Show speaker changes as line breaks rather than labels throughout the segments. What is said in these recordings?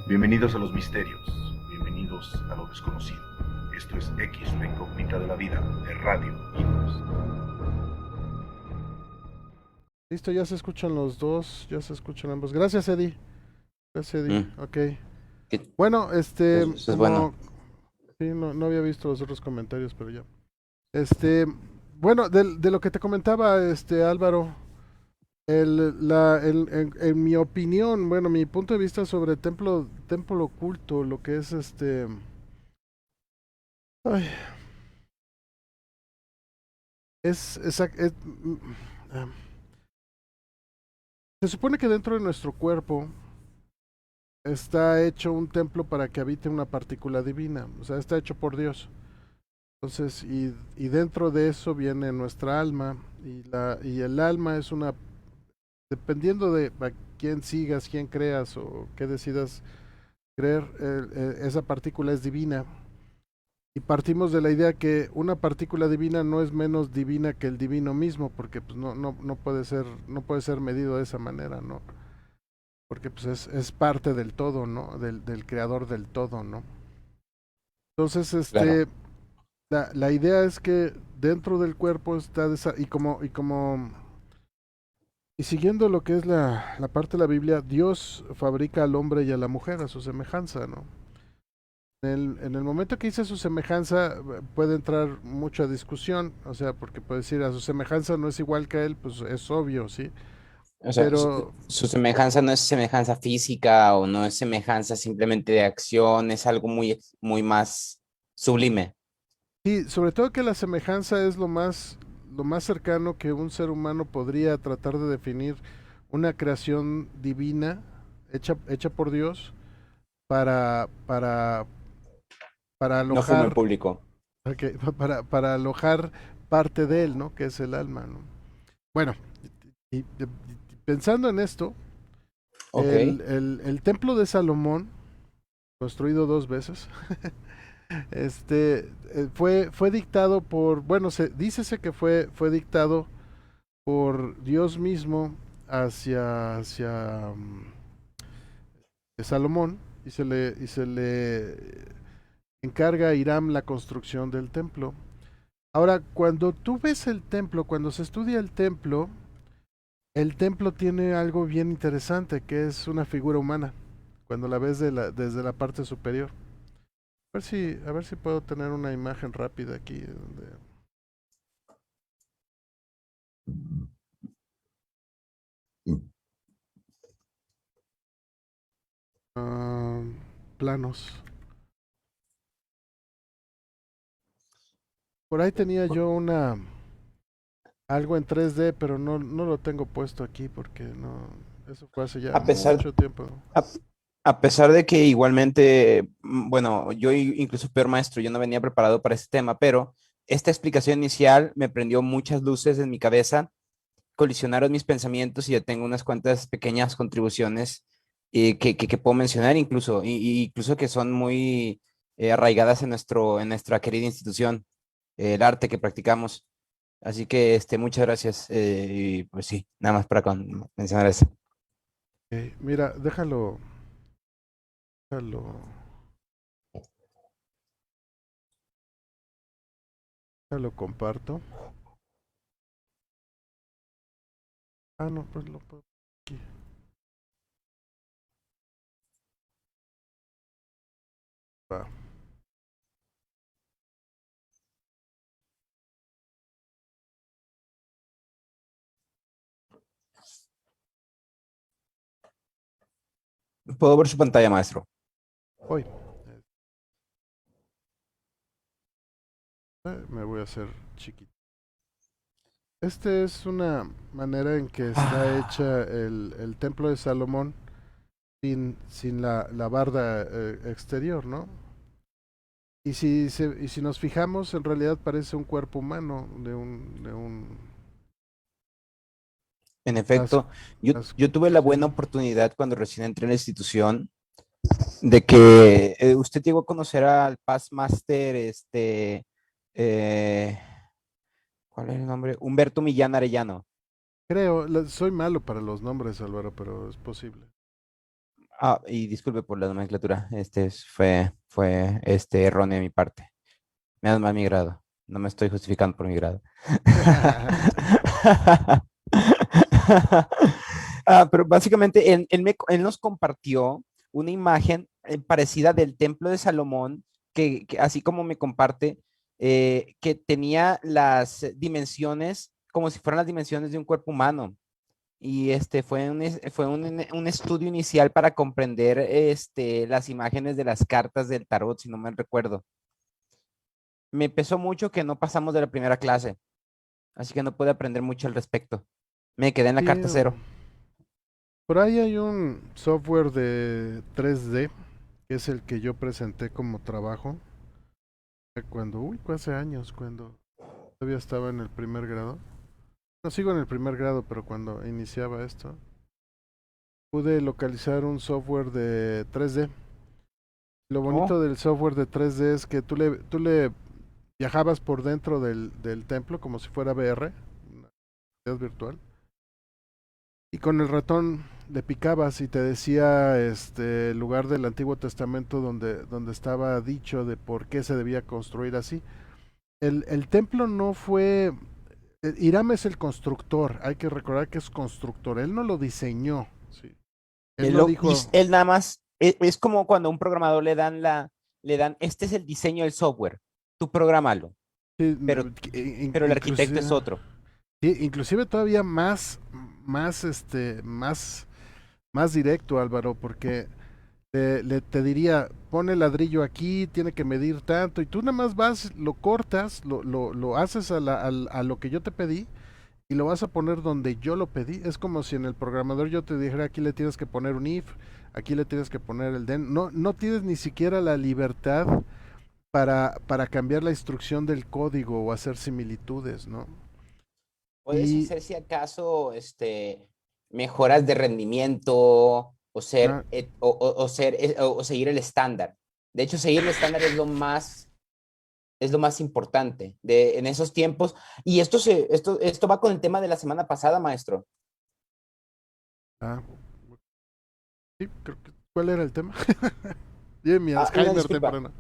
Bienvenidos a los misterios, bienvenidos a lo desconocido. Esto es X, la incógnita de la vida, de Radio Inos.
Listo, ya se escuchan los dos, ya se escuchan ambos. Gracias, Eddie. Gracias, Eddie.
Mm,
Ok.
que-
Bueno,
eso es bueno.
como sí, no había visto los otros comentarios, pero ya. Este, bueno, de lo que te comentaba, Álvaro, en mi opinión, bueno, mi punto de vista sobre templo oculto, lo que es ay, ah, se supone que dentro de nuestro cuerpo está hecho un templo para que habite una partícula divina, o sea, está hecho por Dios. Entonces, y dentro de eso viene nuestra alma, y el alma es una, dependiendo de a quién sigas, quién creas o qué decidas creer, esa partícula es divina. Y partimos de la idea que una partícula divina no es menos divina que el divino mismo, porque pues no puede ser medido de esa manera, ¿no? Porque pues es parte del todo, ¿no? Del creador del todo, ¿no? Entonces,
Claro.
la idea es que dentro del cuerpo está y siguiendo lo que es la parte de la Biblia, Dios fabrica al hombre y a la mujer a su semejanza, ¿no? En el momento que dice su semejanza, puede entrar mucha discusión, o sea, porque puede decir a su semejanza no es igual que a él, pues es obvio, ¿sí?
O sea,
Pero
su semejanza no es semejanza física o no es semejanza simplemente de acción, es algo muy más sublime.
sí, sobre todo que la semejanza es lo más cercano que un ser humano podría tratar de definir una creación divina hecha por Dios para, para, para
No fue muy
alojar,
público.
para alojar parte de él, ¿no? Que es el alma, ¿no? Bueno, y pensando en esto,
Ok.
el templo de Salomón, construido dos veces, fue dictado por, bueno, dícese que fue dictado por Dios mismo hacia Salomón y se le encarga a Hiram la construcción del templo. Ahora, cuando tú ves el templo, cuando se estudia el templo tiene algo bien interesante, que es una figura humana, cuando la ves desde la parte superior. A ver si puedo tener una imagen rápida aquí. Ah, planos. Por ahí tenía yo algo en 3D, pero no lo tengo puesto aquí porque no, eso fue hace ya
A pesar,
mucho tiempo.
a, a pesar de que igualmente, bueno, yo incluso peor maestro, yo no venía preparado para este tema, pero esta explicación inicial me prendió muchas luces en mi cabeza, colisionaron mis pensamientos y ya tengo unas cuantas pequeñas contribuciones que puedo mencionar incluso que son muy arraigadas en en nuestra querida institución, el arte que practicamos. Así que muchas gracias. Y pues sí, nada más para mencionar eso.
Mira, déjalo, déjalo comparto. Ah, no, pues lo puedo aquí. Va.
Puedo ver su pantalla, maestro.
Hoy. Me voy a hacer chiquito. Es una manera en que está hecha el templo de Salomón sin la barda exterior, ¿no? Y si nos fijamos, en realidad parece un cuerpo humano
En
las,
efecto,
las,
yo tuve la
sí.
buena oportunidad cuando recién entré en la institución de que usted llegó a conocer al Past Master, eh, ¿cuál es el nombre? Humberto Millán Arellano.
Soy malo para los nombres, Álvaro, pero es posible.
Y disculpe por la nomenclatura. Fue erróneo de mi parte. Me da mal mi grado. No me estoy justificando por mi grado. Pero básicamente él nos compartió una imagen parecida del Templo de Salomón, que así como me comparte, que tenía las dimensiones como si fueran las dimensiones de un cuerpo humano. Y fue un estudio inicial para comprender las imágenes de las cartas del tarot, si no me recuerdo. Me pesó mucho que no pasamos de la primera clase, así que no pude aprender mucho al respecto. Me quedé en la
Sí,
carta cero.
por ahí hay un software de 3D, que es el que yo presenté como trabajo, fue hace años, cuando todavía estaba en el primer grado. No sigo en el primer grado, pero cuando iniciaba esto, pude localizar un software de 3D. Lo bonito
Oh,
del software de 3D es que tú le viajabas por dentro del templo como si fuera VR, una realidad virtual, y con el ratón le picabas y te decía el lugar del Antiguo Testamento donde estaba dicho de por qué se debía construir así. El templo no fue... Hiram es el constructor, hay que recordar que es constructor, él no lo diseñó, sí. Él
él,
no
lo,
dijo,
él nada más, es como cuando a un programador le dan, este es el diseño del software, tú prográmalo,
sí,
pero, pero el arquitecto es
inclusive,
otro.
sí, inclusive todavía más, más directo, Álvaro, porque te diría, pone el ladrillo aquí, tiene que medir tanto, y tú nada más vas, lo cortas, lo haces a lo que yo te pedí, y lo vas a poner donde yo lo pedí. Es como si en el programador yo te dijera, aquí le tienes que poner un if, aquí le tienes que poner el den. No, no tienes ni siquiera la libertad para cambiar la instrucción del código o hacer similitudes, ¿no?
Puedes
Y
hacer si acaso mejoras de rendimiento o
ah,
ser o seguir el estándar. De hecho, seguir el estándar es lo más importante en esos tiempos. Y esto va con el tema de la semana pasada, maestro.
ah, sí, ¿cuál era el tema? Dime mi
Una
Alzheimer
disculpa.
temprano.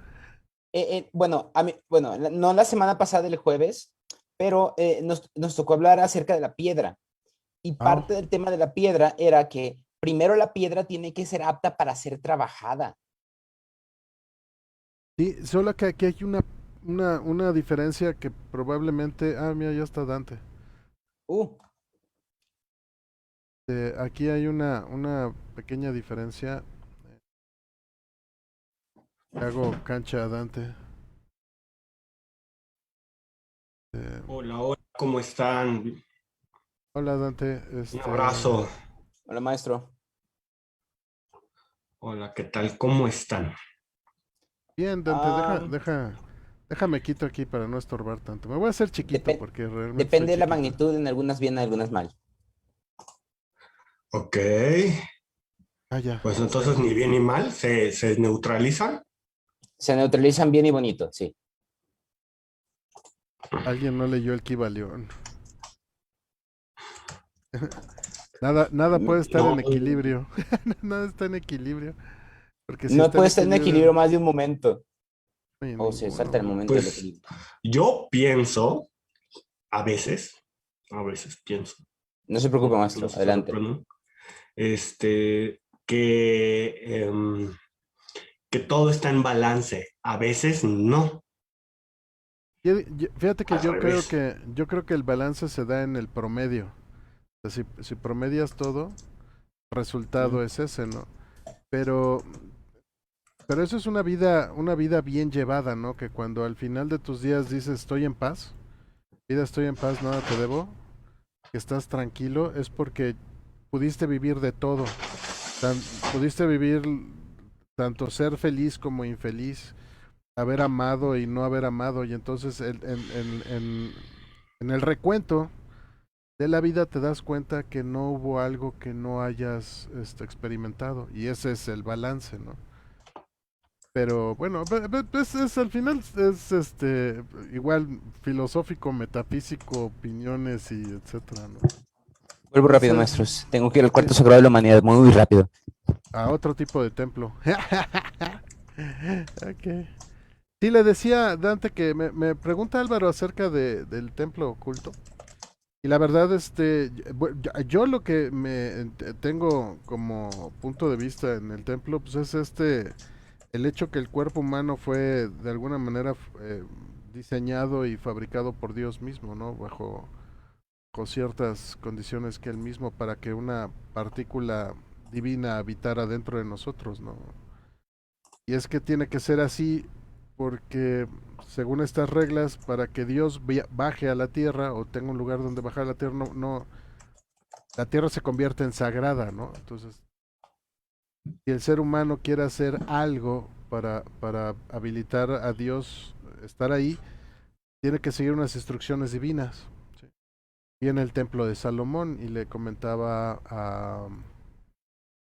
Bueno, no la semana pasada, el jueves, pero nos tocó hablar acerca de la piedra. Y
Ah,
parte del tema de la piedra era que primero la piedra tiene que ser apta para ser trabajada.
sí, solo que aquí hay una diferencia que probablemente... Ah, mira, ya está Dante.
Uh,
Aquí hay una pequeña diferencia. Hago cancha a Dante. Eh,
Hola, hola, ¿cómo están?
Hola Dante,
Un abrazo.
Hola, maestro.
Hola, ¿qué tal? ¿Cómo están?
bien Dante,
Ah,
déjame quito aquí para no estorbar tanto. Me voy a hacer chiquito
depen-
porque realmente estoy
depende de la
chiquito.
magnitud, en algunas bien, en algunas mal.
Ok,
Ah, ya,
pues
ya
entonces
está.
ni bien ni mal, se neutralizan.
Se neutralizan bien y bonito, sí.
Alguien no leyó el Kibalión. Nada puede estar
No,
en equilibrio. Nada está en equilibrio. Porque si
No
está en
puede estar en
equilibrio,
equilibrio más de un momento.
oye,
O se
ninguno,
salta el
güey.
momento del
pues
equilibrio.
yo pienso, a veces pienso,
No se preocupe,
no
maestro.
sé si de
Adelante.
plano, que, que todo está en balance. A veces no,
Fíjate que
al revés.
yo creo que el balance se da en el promedio. O sea, si promedias todo, el resultado
¿Mm?
es ese, ¿no? Pero eso es una vida bien llevada, ¿no? Que cuando al final de tus días dices estoy en paz, vida estoy en paz, nada te debo, que estás tranquilo, es porque pudiste vivir de todo. Pudiste vivir tanto ser feliz como infeliz, haber amado y no haber amado, y entonces en el recuento de la vida te das cuenta que no hubo algo que no hayas experimentado, y ese es el balance, ¿no? Pero bueno, al final es igual filosófico, metafísico, opiniones y etcétera, ¿no?
Vuelvo rápido,
Entonces,
maestros. Tengo que ir al
sí,
cuarto sagrado de la humanidad, muy rápido.
a otro tipo de templo. Ok. Sí, le decía Dante que me pregunta Álvaro acerca del templo oculto. Y la verdad, yo lo que tengo como punto de vista en el templo, pues es el hecho que el cuerpo humano fue de alguna manera diseñado y fabricado por Dios mismo, ¿no? Bajo ciertas condiciones que él mismo para que una partícula divina habitara dentro de nosotros, ¿no? Y es que tiene que ser así porque según estas reglas, para que Dios baje a la tierra o tenga un lugar donde bajar a la tierra, la tierra se convierte en sagrada, ¿no? Entonces, si el ser humano quiere hacer algo para habilitar a Dios estar ahí, tiene que seguir unas instrucciones divinas. ¿Sí? Y en el templo de Salomón, y le comentaba a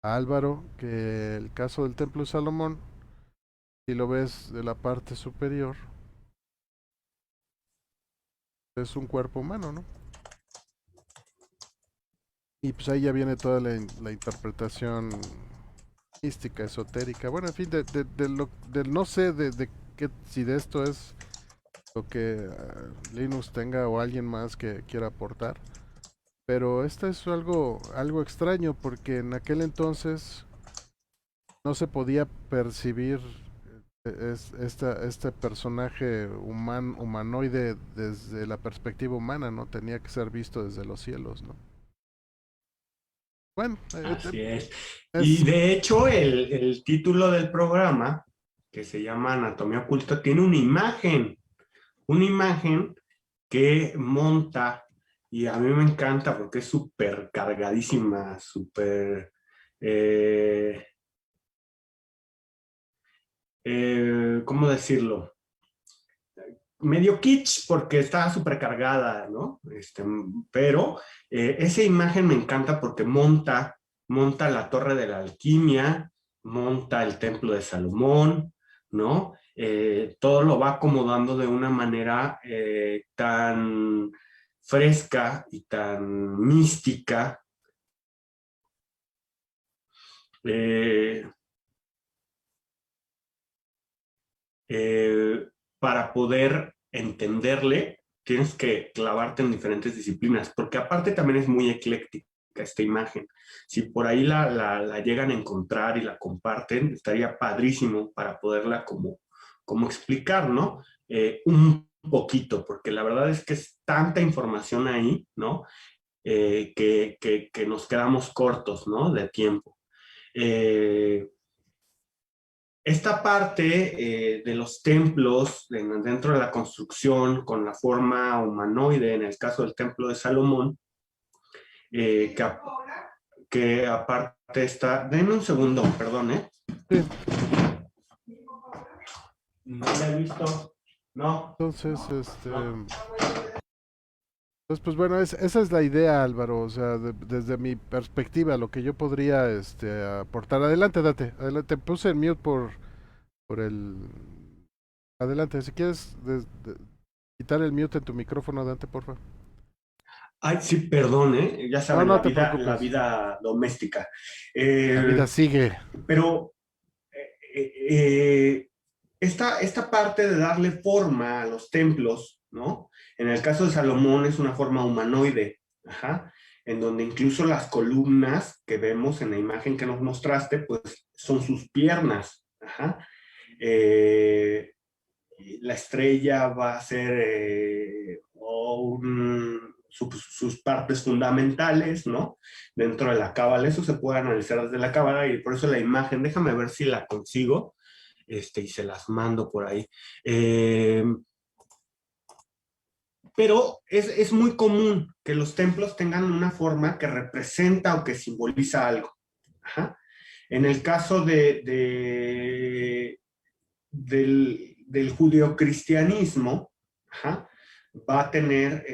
Álvaro que el caso del templo de Salomón, si lo ves de la parte superior, es un cuerpo humano, ¿no? Y pues ahí ya viene toda la interpretación mística, esotérica, bueno, en fin, no sé de qué, si de esto es lo que Linus tenga o alguien más que quiera aportar, pero esto es algo extraño porque en aquel entonces no se podía percibir este personaje humanoide desde la perspectiva humana, ¿no? Tenía que ser visto desde los cielos, ¿no? Bueno,
Así es. Y
es
de hecho, el título del programa, que se llama Anatomía Oculta, tiene una imagen que monta, y a mí me encanta porque es súper cargadísima, súper, eh, ¿cómo decirlo? Medio kitsch porque está súper cargada, ¿no? Pero esa imagen me encanta porque monta la Torre de la Alquimia, monta el Templo de Salomón, ¿no? Todo lo va acomodando de una manera tan fresca y tan mística. eh, eh, para poder entenderle, tienes que clavarte en diferentes disciplinas, porque aparte también es muy ecléctica esta imagen. Si por ahí la llegan a encontrar y la comparten, estaría padrísimo para poderla como explicar, ¿no? Un poquito, porque la verdad es que es tanta información ahí, ¿no? Que nos quedamos cortos, ¿no? De tiempo. Esta parte de los templos dentro de la construcción con la forma humanoide, en el caso del templo de Salomón, eh, que, que aparte está... Denme un segundo, perdón, ¿eh?
sí.
No la he visto. No.
Entonces,
No.
pues bueno, esa es la idea, Álvaro. O sea, desde mi perspectiva, lo que yo podría aportar. Adelante, date. Adelante. Puse el mute por el. Adelante. Si quieres quitar el mute en tu micrófono, Dante, porfa.
Ay, sí, perdón, ¿eh? Ya
No,
saben,
no
la
te
vida, la
preocupes.
vida doméstica.
La vida sigue.
Pero esta parte de darle forma a los templos, ¿no? En el caso de Salomón es una forma humanoide, ajá, en donde incluso las columnas que vemos en la imagen que nos mostraste, pues son sus piernas, ajá. Eh, la estrella va a ser sus partes fundamentales, ¿no? Dentro de la cábala, eso se puede analizar desde la cábala y por eso la imagen, déjame ver si la consigo, y se las mando por ahí. Pero es muy común que los templos tengan una forma que representa o que simboliza algo. Ajá. En el caso del judeocristianismo, ajá, va a tener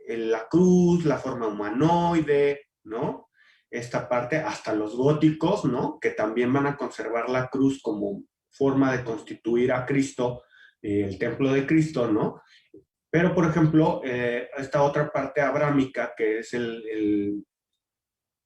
la cruz, la forma humanoide, ¿no? Esta parte, hasta los góticos, ¿no? Que también van a conservar la cruz como forma de constituir a Cristo, el templo de Cristo, ¿no? Pero, por ejemplo, esta otra parte abrámica, que es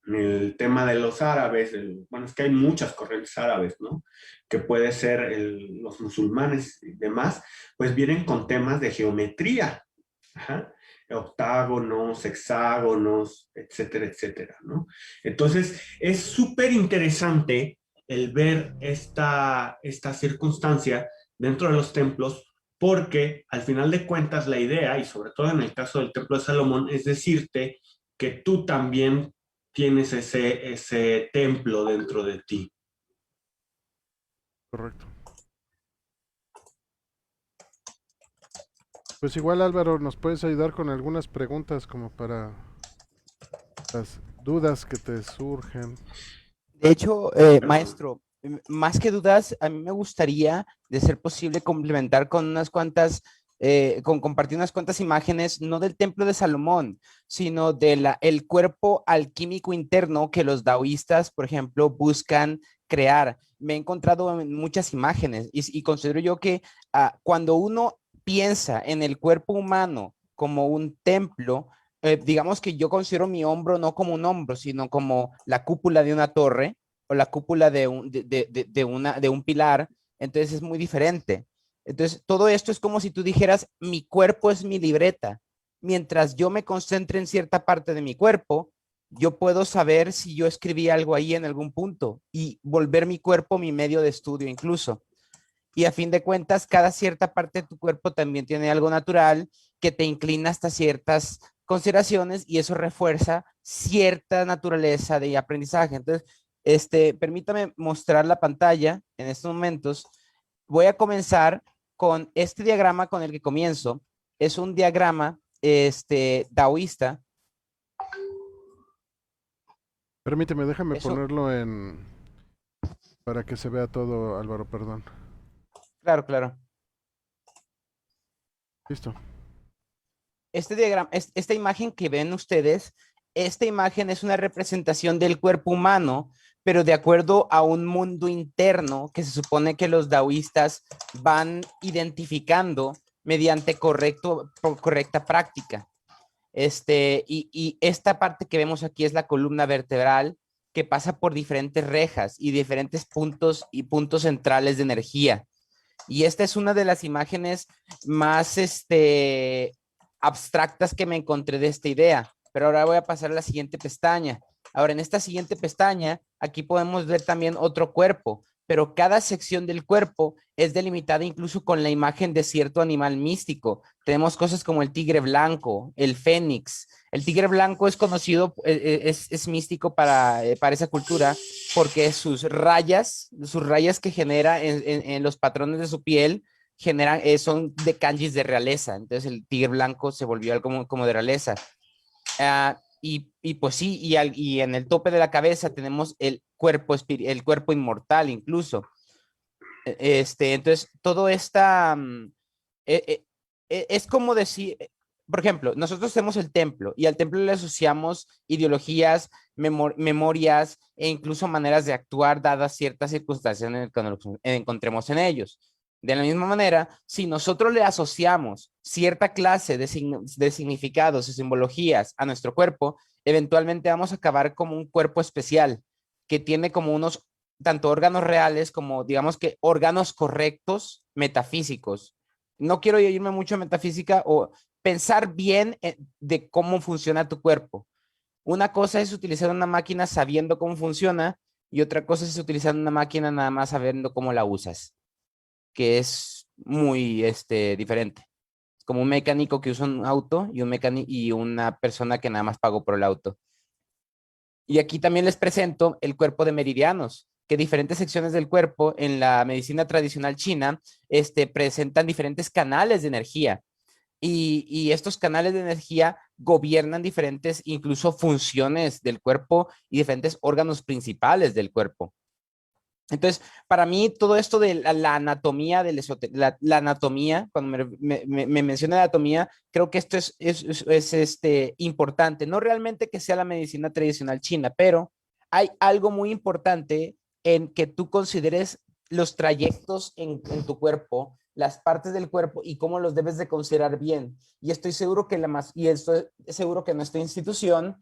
el tema de los árabes, bueno, es que hay muchas corrientes árabes, ¿no? Que puede ser los musulmanes y demás, pues vienen con temas de geometría, ajá, octágonos, hexágonos, etcétera, etcétera, ¿no? Entonces, es súper interesante el ver esta circunstancia dentro de los templos, porque al final de cuentas la idea, y sobre todo en el caso del Templo de Salomón, es decirte que tú también tienes ese templo dentro de ti.
Correcto. Pues igual Álvaro, nos puedes ayudar con algunas preguntas como para las dudas que te surgen.
De hecho, maestro, más que dudas, a mí me gustaría, de ser posible, complementar con unas cuantas, compartir unas cuantas imágenes, no del Templo de Salomón, sino de el cuerpo alquímico interno que los daoístas, por ejemplo, buscan crear. Me he encontrado en muchas imágenes y considero yo que cuando uno piensa en el cuerpo humano como un templo, digamos que yo considero mi hombro no como un hombro, sino como la cúpula de una torre o la cúpula de un pilar, entonces es muy diferente. Entonces, todo esto es como si tú dijeras, mi cuerpo es mi libreta. Mientras yo me concentre en cierta parte de mi cuerpo, yo puedo saber si yo escribí algo ahí en algún punto y volver mi cuerpo mi medio de estudio incluso. Y a fin de cuentas, cada cierta parte de tu cuerpo también tiene algo natural que te inclina hasta ciertas consideraciones y eso refuerza cierta naturaleza de aprendizaje. Entonces, permítame mostrar la pantalla en estos momentos. Voy a comenzar con este diagrama con el que comienzo. Es un diagrama taoísta.
Permíteme, déjame
Eso,
ponerlo para que se vea todo, Álvaro, perdón.
claro, claro.
Listo.
Este diagrama, esta imagen que ven ustedes, esta imagen es una representación del cuerpo humano, pero de acuerdo a un mundo interno que se supone que los daoístas van identificando mediante correcta práctica. Y esta parte que vemos aquí es la columna vertebral que pasa por diferentes rejas y diferentes puntos y puntos centrales de energía. Y esta es una de las imágenes más abstractas que me encontré de esta idea. Pero ahora voy a pasar a la siguiente pestaña. Ahora, en esta siguiente pestaña, aquí podemos ver también otro cuerpo, pero cada sección del cuerpo es delimitada incluso con la imagen de cierto animal místico. Tenemos cosas como el tigre blanco, el fénix. El tigre blanco es conocido, es místico para esa cultura porque sus rayas que genera en los patrones de su piel generan, son de kanjis de realeza. Entonces el tigre blanco se volvió algo como de realeza. Y pues sí, y en el tope de la cabeza tenemos el cuerpo inmortal incluso. Entonces, todo esta es como decir, por ejemplo, nosotros tenemos el templo y al templo le asociamos ideologías, memorias e incluso maneras de actuar dadas ciertas circunstancias en el que nos encontremos en ellos. De la misma manera, si nosotros le asociamos cierta clase de significados y simbologías a nuestro cuerpo, eventualmente vamos a acabar como un cuerpo especial que tiene como unos tanto órganos reales como digamos que órganos correctos metafísicos. No quiero irme mucho a metafísica o pensar bien de cómo funciona tu cuerpo. Una cosa es utilizar una máquina sabiendo cómo funciona y otra cosa es utilizar una máquina nada más sabiendo cómo la usas, que es muy diferente. Como un mecánico que usa un auto y una persona que nada más pagó por el auto. Y aquí también les presento el cuerpo de meridianos, que diferentes secciones del cuerpo en la medicina tradicional china presentan diferentes canales de energía. Y estos canales de energía gobiernan diferentes, incluso funciones del cuerpo y diferentes órganos principales del cuerpo. Entonces, para mí, todo esto de la anatomía, la anatomía, cuando me menciona la anatomía, creo que esto es importante. No realmente que sea la medicina tradicional china, pero hay algo muy importante en que tú consideres los trayectos en tu cuerpo, las partes del cuerpo y cómo los debes de considerar bien. Y estoy seguro que seguro que nuestra institución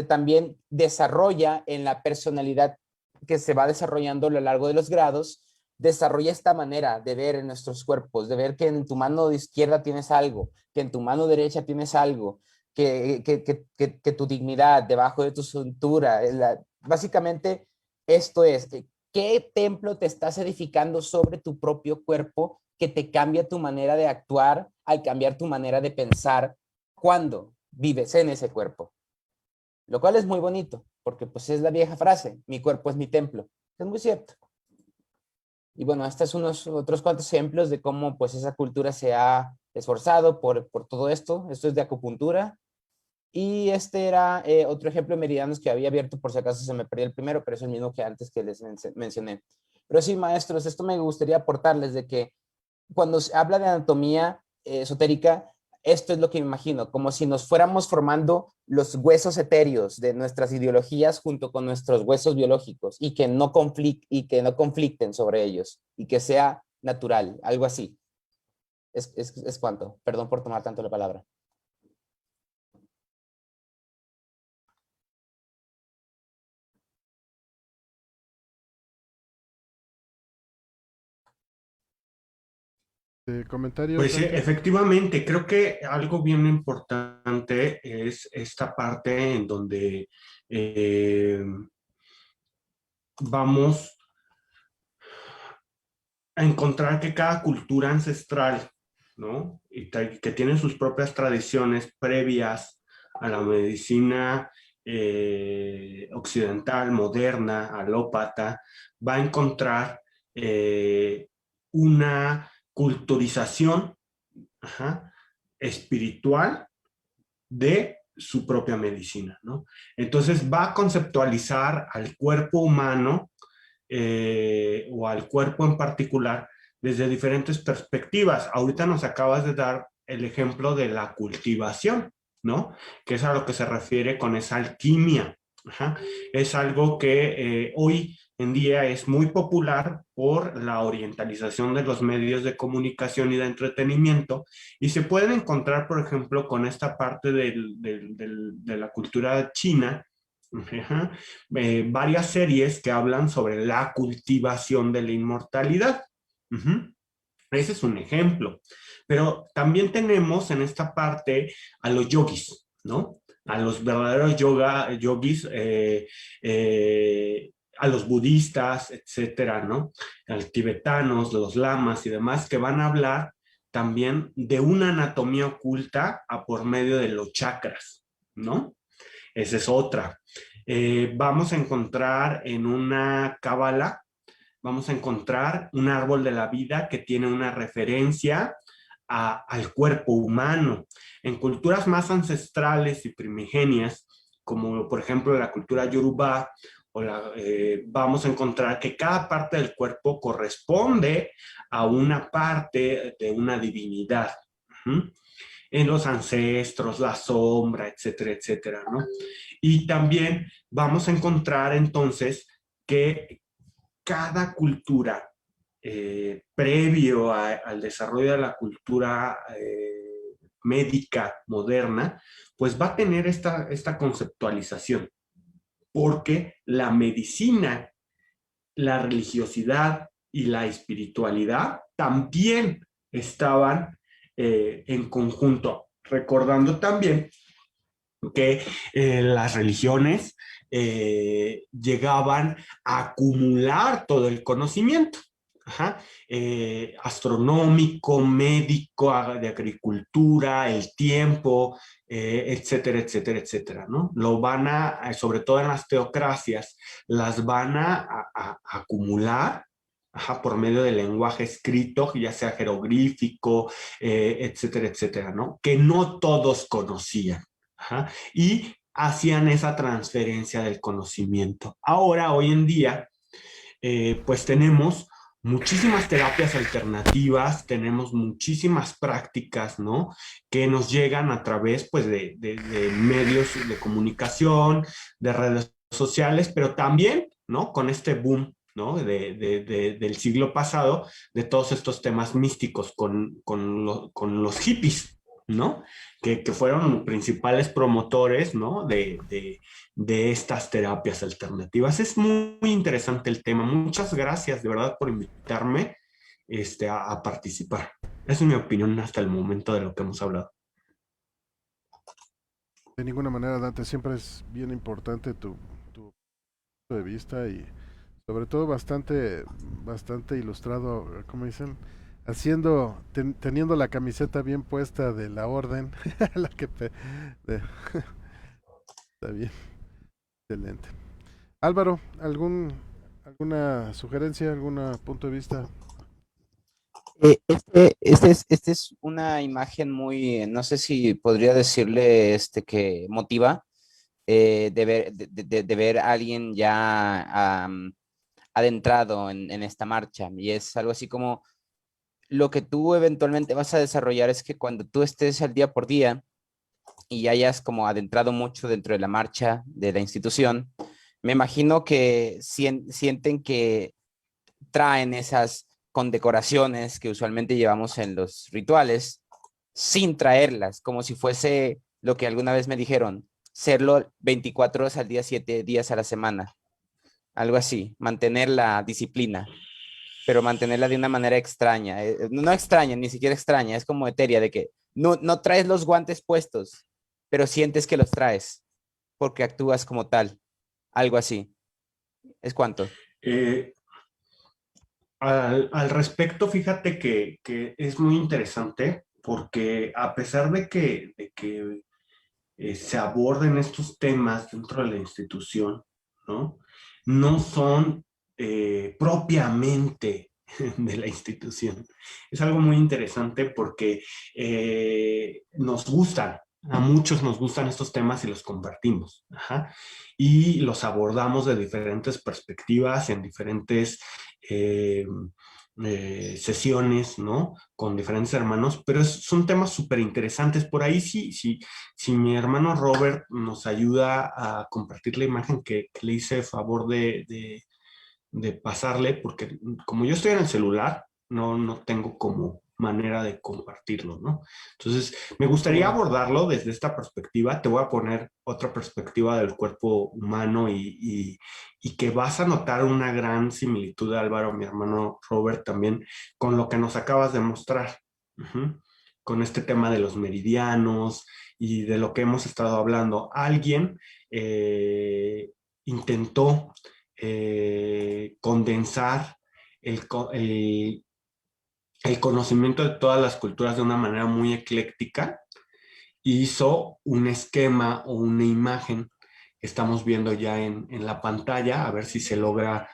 también desarrolla en la personalidad que se va desarrollando a lo largo de los grados, desarrolla esta manera de ver en nuestros cuerpos, de ver que en tu mano izquierda tienes algo, que en tu mano derecha tienes algo, que tu dignidad debajo de tu cintura, básicamente esto es, ¿qué templo te estás edificando sobre tu propio cuerpo que te cambia tu manera de actuar al cambiar tu manera de pensar cuando vives en ese cuerpo? Lo cual es muy bonito, porque pues es la vieja frase, mi cuerpo es mi templo. Es muy cierto. Y bueno, estos son unos otros cuantos ejemplos de cómo pues esa cultura se ha esforzado por todo esto. Esto es de acupuntura. Y este era otro ejemplo de meridianos que había abierto, por si acaso se me perdió el primero, pero es el mismo que antes que les mencioné. Pero sí, maestros, esto me gustaría aportarles de que cuando se habla de anatomía esotérica, esto es lo que me imagino, como si nos fuéramos formando los huesos etéreos de nuestras ideologías junto con nuestros huesos biológicos y que no conflicten sobre ellos y que sea natural, algo así. Es cuanto. Perdón por tomar tanto la palabra.
Comentarios,
Pues sí,
Dante.
efectivamente, creo que algo bien importante es esta parte en donde vamos a encontrar que cada cultura ancestral, ¿no? Que tiene sus propias tradiciones previas a la medicina occidental, moderna, alópata, va a encontrar una culturización, ajá, espiritual de su propia medicina, ¿no? Entonces va a conceptualizar al cuerpo humano o al cuerpo en particular desde diferentes perspectivas. Ahorita nos acabas de dar el ejemplo de la cultivación, ¿no? Que es a lo que se refiere con esa alquimia. Ajá. Es algo que hoy en día es muy popular por la orientalización de los medios de comunicación y de entretenimiento, y se pueden encontrar, por ejemplo, con esta parte de la cultura china, ajá, varias series que hablan sobre la cultivación de la inmortalidad. Uh-huh. Ese es un ejemplo. Pero también tenemos en esta parte a los yogis, ¿no? A los verdaderos yogis, a los budistas, etcétera, ¿no? A los tibetanos, los lamas y demás, que van a hablar también de una anatomía oculta a por medio de los chakras, ¿no? Esa es otra. Vamos a encontrar en una cábala, vamos a encontrar un árbol de la vida que tiene una referencia al cuerpo humano. En culturas más ancestrales y primigenias, como por ejemplo la cultura Yoruba, vamos a encontrar que cada parte del cuerpo corresponde a una parte de una divinidad. ¿Mm? En los ancestros, la sombra, etcétera, etcétera, ¿no? Y también vamos a encontrar entonces que cada cultura, previo al desarrollo de la cultura médica moderna, pues va a tener esta conceptualización, porque la medicina, la religiosidad y la espiritualidad también estaban en conjunto, recordando también que las religiones llegaban a acumular todo el conocimiento. Ajá. Astronómico, médico, de agricultura, el tiempo, etcétera, etcétera, etcétera, ¿no? Lo van sobre todo en las teocracias, las van a acumular, ajá, por medio del lenguaje escrito, ya sea jeroglífico, etcétera, etcétera, ¿no? Que no todos conocían. Ajá, y hacían esa transferencia del conocimiento. Ahora, hoy en día, pues tenemos muchísimas terapias alternativas, tenemos muchísimas prácticas, ¿no? Que nos llegan a través, pues, de medios de comunicación, de redes sociales, pero también, ¿no? Con este boom, ¿no? Del siglo pasado, de todos estos temas místicos con los hippies, ¿no? que fueron principales promotores, ¿no? De estas terapias alternativas. Es muy, muy interesante el tema. Muchas gracias de verdad por invitarme a participar. Esa es mi opinión hasta el momento de lo que hemos hablado.
De ninguna manera, Dante, siempre es bien importante tu punto de vista y sobre todo bastante ilustrado, como dicen, teniendo la camiseta bien puesta de la orden, la que está bien, excelente. Álvaro, alguna sugerencia, algún punto de vista?
Este es una imagen muy, no sé si podría decirle que motiva de ver a alguien ya adentrado en esta marcha. Y es algo así como lo que tú eventualmente vas a desarrollar es que cuando tú estés al día por día y hayas como adentrado mucho dentro de la marcha de la institución, me imagino que sienten que traen esas condecoraciones que usualmente llevamos en los rituales sin traerlas, como si fuese lo que alguna vez me dijeron, serlo 24 horas al día, 7 días a la semana, algo así, mantener la disciplina, pero mantenerla de una manera extraña, no extraña, ni siquiera extraña, es como etérea, de que no traes los guantes puestos, pero sientes que los traes, porque actúas como tal, algo así. ¿Es cuánto?
Eh, al respecto, fíjate que es muy interesante porque a pesar de que se aborden estos temas dentro de la institución, ¿no? No son propiamente de la institución. Es algo muy interesante porque nos gustan, a muchos nos gustan estos temas y los compartimos. Ajá. Y los abordamos de diferentes perspectivas, en diferentes eh, sesiones, ¿no? Con diferentes hermanos, pero son temas súper interesantes. Por ahí sí, sí, si mi hermano Robert nos ayuda a compartir la imagen que le hice favor de pasarle, porque como yo estoy en el celular, no tengo como manera de compartirlo, ¿no? Entonces, me
¿Cómo
gustaría
no?
abordarlo desde esta perspectiva. Te voy a poner otra perspectiva del cuerpo humano y que vas a notar una gran similitud, Álvaro, mi hermano Robert, también con lo que nos acabas de mostrar. Ujú. Con este tema de los meridianos y de lo que hemos estado hablando. Alguien intentó condensar el, el conocimiento de todas las culturas de una manera muy ecléctica, hizo un esquema o una imagen que estamos viendo ya en la pantalla, a ver si se logra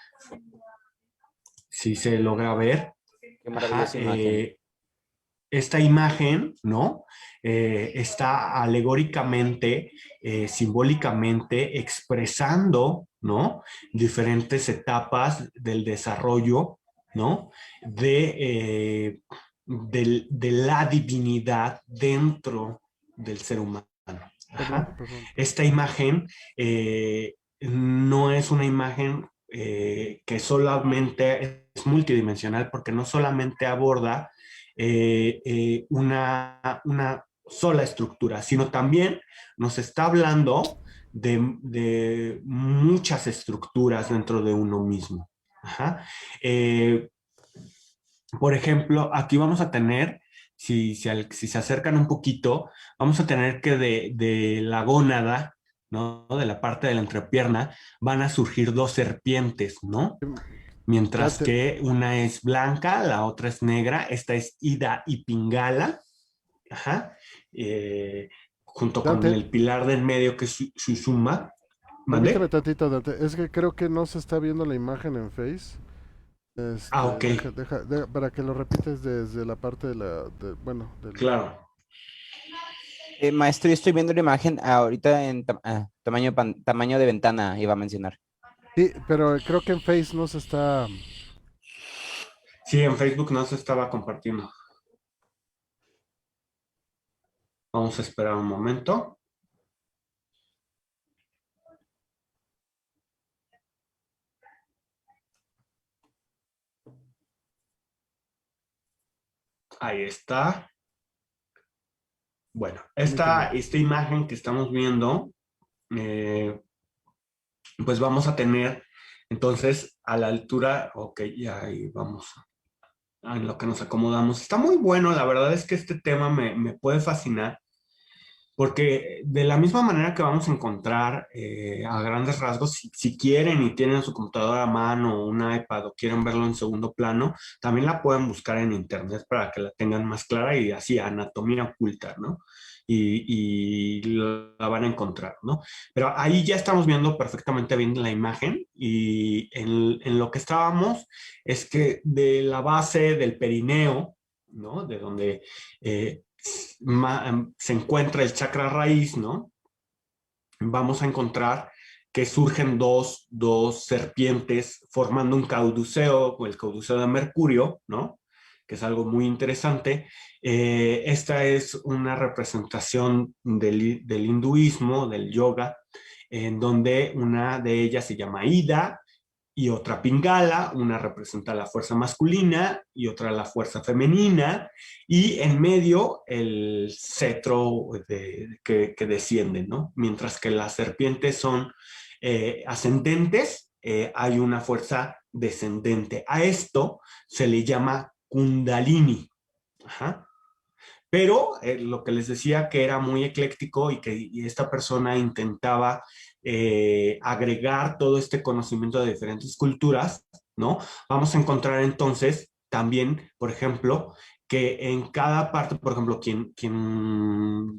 ver.
Qué
Ajá,
maravillosa imagen.
esta imagen, ¿no? Está alegóricamente, simbólicamente expresando, ¿no? Diferentes etapas del desarrollo, ¿no? De la divinidad dentro del ser humano.
Perdón,
Ajá.
perdón.
Esta imagen no es una imagen que solamente es multidimensional porque no solamente aborda una sola estructura, sino también nos está hablando de muchas estructuras dentro de uno mismo. Ajá. Por ejemplo, aquí vamos a tener, si se acercan un poquito, vamos a tener que de la gónada, ¿no? De la parte de la entrepierna, van a surgir dos serpientes, ¿no? Mientras
Dante,
que una es blanca, la otra es negra. Esta es Ida y Pingala, ajá, junto con
Dante,
el pilar del medio que es Susuma.
permíteme
¿Mandé?
tantito, Dante. Es que creo que no se está viendo la imagen en Face.
Ah, ok,
Para que lo repites desde la parte bueno,
claro.
Maestro, yo estoy viendo la imagen ahorita en tamaño, tamaño de ventana, iba a mencionar.
sí, pero creo que en Face no se está.
Sí, en Facebook no se estaba compartiendo. Vamos a esperar un momento. Ahí está. Bueno,
Permíteme.
esta imagen que estamos viendo, eh, pues vamos a tener entonces a la altura, ok, ya ahí vamos en lo que nos acomodamos. Está muy bueno, la verdad es que este tema me puede fascinar. Porque de la misma manera que vamos a encontrar a grandes rasgos, si quieren y tienen su computadora a mano o un iPad o quieren verlo en segundo plano, también la pueden buscar en internet para que la tengan más clara y así, anatomía oculta, ¿no? Y la van a encontrar, ¿no? Pero ahí ya estamos viendo perfectamente bien la imagen y en lo que estábamos es que de la base del perineo, ¿no? De donde se encuentra el chakra raíz, ¿no? Vamos a encontrar que surgen dos serpientes formando un caduceo, o el caduceo de Mercurio, ¿no? Que es algo muy interesante. Esta es una representación del hinduismo, del yoga, en donde una de ellas se llama Ida y otra Pingala, una representa la fuerza masculina y otra la fuerza femenina, y en medio el cetro que desciende, ¿no? Mientras que las serpientes son ascendentes, hay una fuerza descendente. A esto se le llama Kundalini. Ajá. Pero lo que les decía que era muy ecléctico y esta persona intentaba agregar todo este conocimiento de diferentes culturas, ¿no? Vamos a encontrar entonces también, por ejemplo, que en cada parte, por ejemplo, quien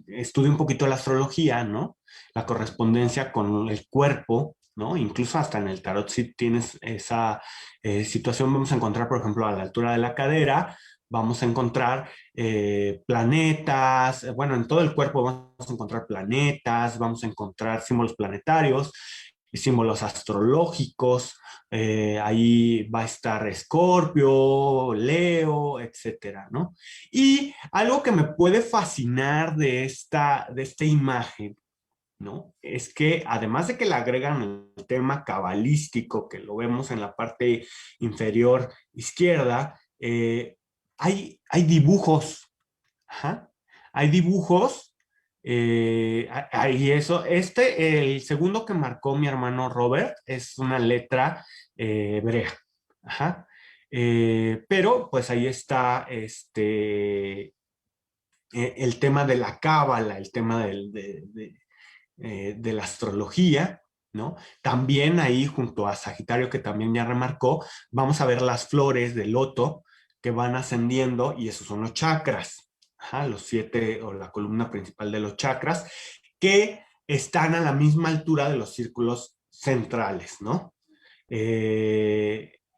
estudia un poquito la astrología, ¿no? La correspondencia con el cuerpo, ¿no? Incluso hasta en el tarot, si tienes esa situación, vamos a encontrar, por ejemplo, a la altura de la cadera, vamos a encontrar planetas, bueno, en todo el cuerpo vamos a encontrar planetas, vamos a encontrar símbolos planetarios, símbolos astrológicos, ahí va a estar Escorpio, Leo, etcétera, ¿no? Y algo que me puede fascinar de esta imagen, ¿no? Es que además de que le agregan el tema cabalístico, que lo vemos en la parte inferior izquierda, hay dibujos. Ajá. Hay dibujos. Y eso, el segundo que marcó mi hermano Robert es una letra hebrea. Ajá. Pero pues ahí está el tema de la cábala, el tema de la astrología, ¿no? También ahí junto a Sagitario, que también ya remarcó, vamos a ver las flores del loto que van ascendiendo y esos son los chakras, ajá, los 7 o la columna principal de los chakras, que están a la misma altura de los círculos centrales, ¿no?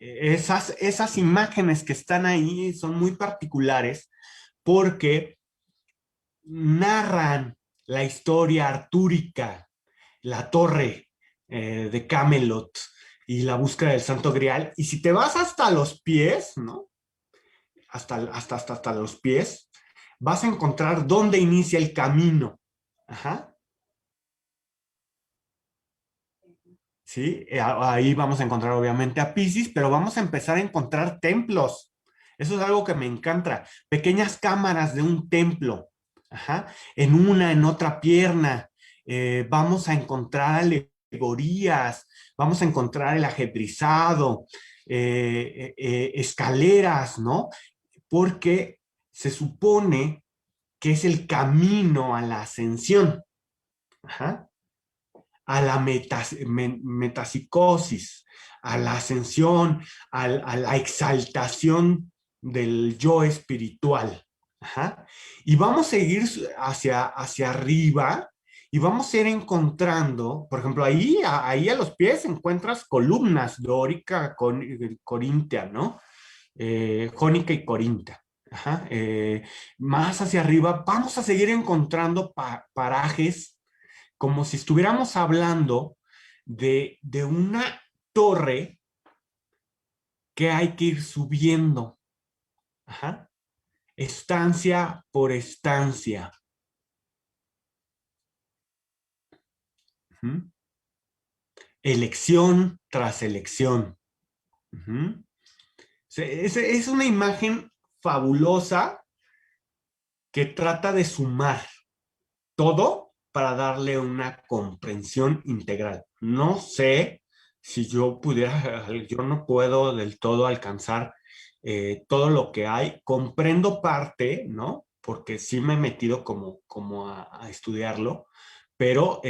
Esas imágenes que están ahí son muy particulares porque narran la historia artúrica, la torre de Camelot y la búsqueda del Santo Grial. Y si te vas hasta los pies, ¿no? Hasta los pies, vas a encontrar dónde inicia el camino. Ajá. ¿Sí? Ahí vamos a encontrar obviamente a Piscis, pero vamos a empezar a encontrar templos. Eso es algo que me encanta. Pequeñas cámaras de un templo. Ajá. En otra pierna. Vamos a encontrar alegorías, vamos a encontrar el ajedrizado, escaleras, ¿no? Porque se supone que es el camino a la ascensión. Ajá, a la metapsicosis, a la ascensión, a la exaltación del yo espiritual. Ajá. Y vamos a ir hacia arriba y vamos a ir encontrando, por ejemplo, ahí a los pies encuentras columnas dórica, corintia, ¿no? Jónica y corintia. Ajá. Más hacia arriba vamos a seguir encontrando parajes como si estuviéramos hablando de una torre que hay que ir subiendo. Ajá. Estancia por estancia. Uh-huh. Elección tras elección. Uh-huh. Es una imagen fabulosa que trata de sumar. todo para darle una comprensión integral. No sé si yo pudiera, yo no puedo del todo alcanzar todo lo que hay. Comprendo parte, ¿no? Porque sí me he metido como a estudiarlo, pero,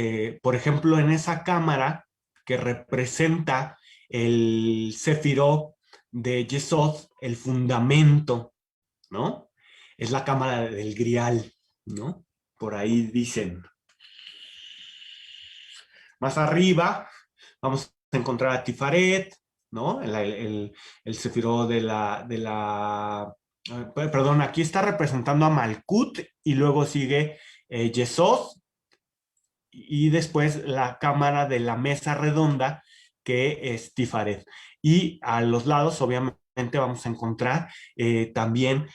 por ejemplo, en esa cámara que representa el Sefirot de Yesod, el fundamento, ¿no? Es la cámara del Grial, ¿no? Por ahí dicen. Más arriba vamos a encontrar a Tifaret, ¿no? El Sefirot perdón, aquí está representando a Malkut y luego sigue Yesod y después la cámara de la mesa redonda que es Tifaret. Y a los lados, obviamente, vamos a encontrar también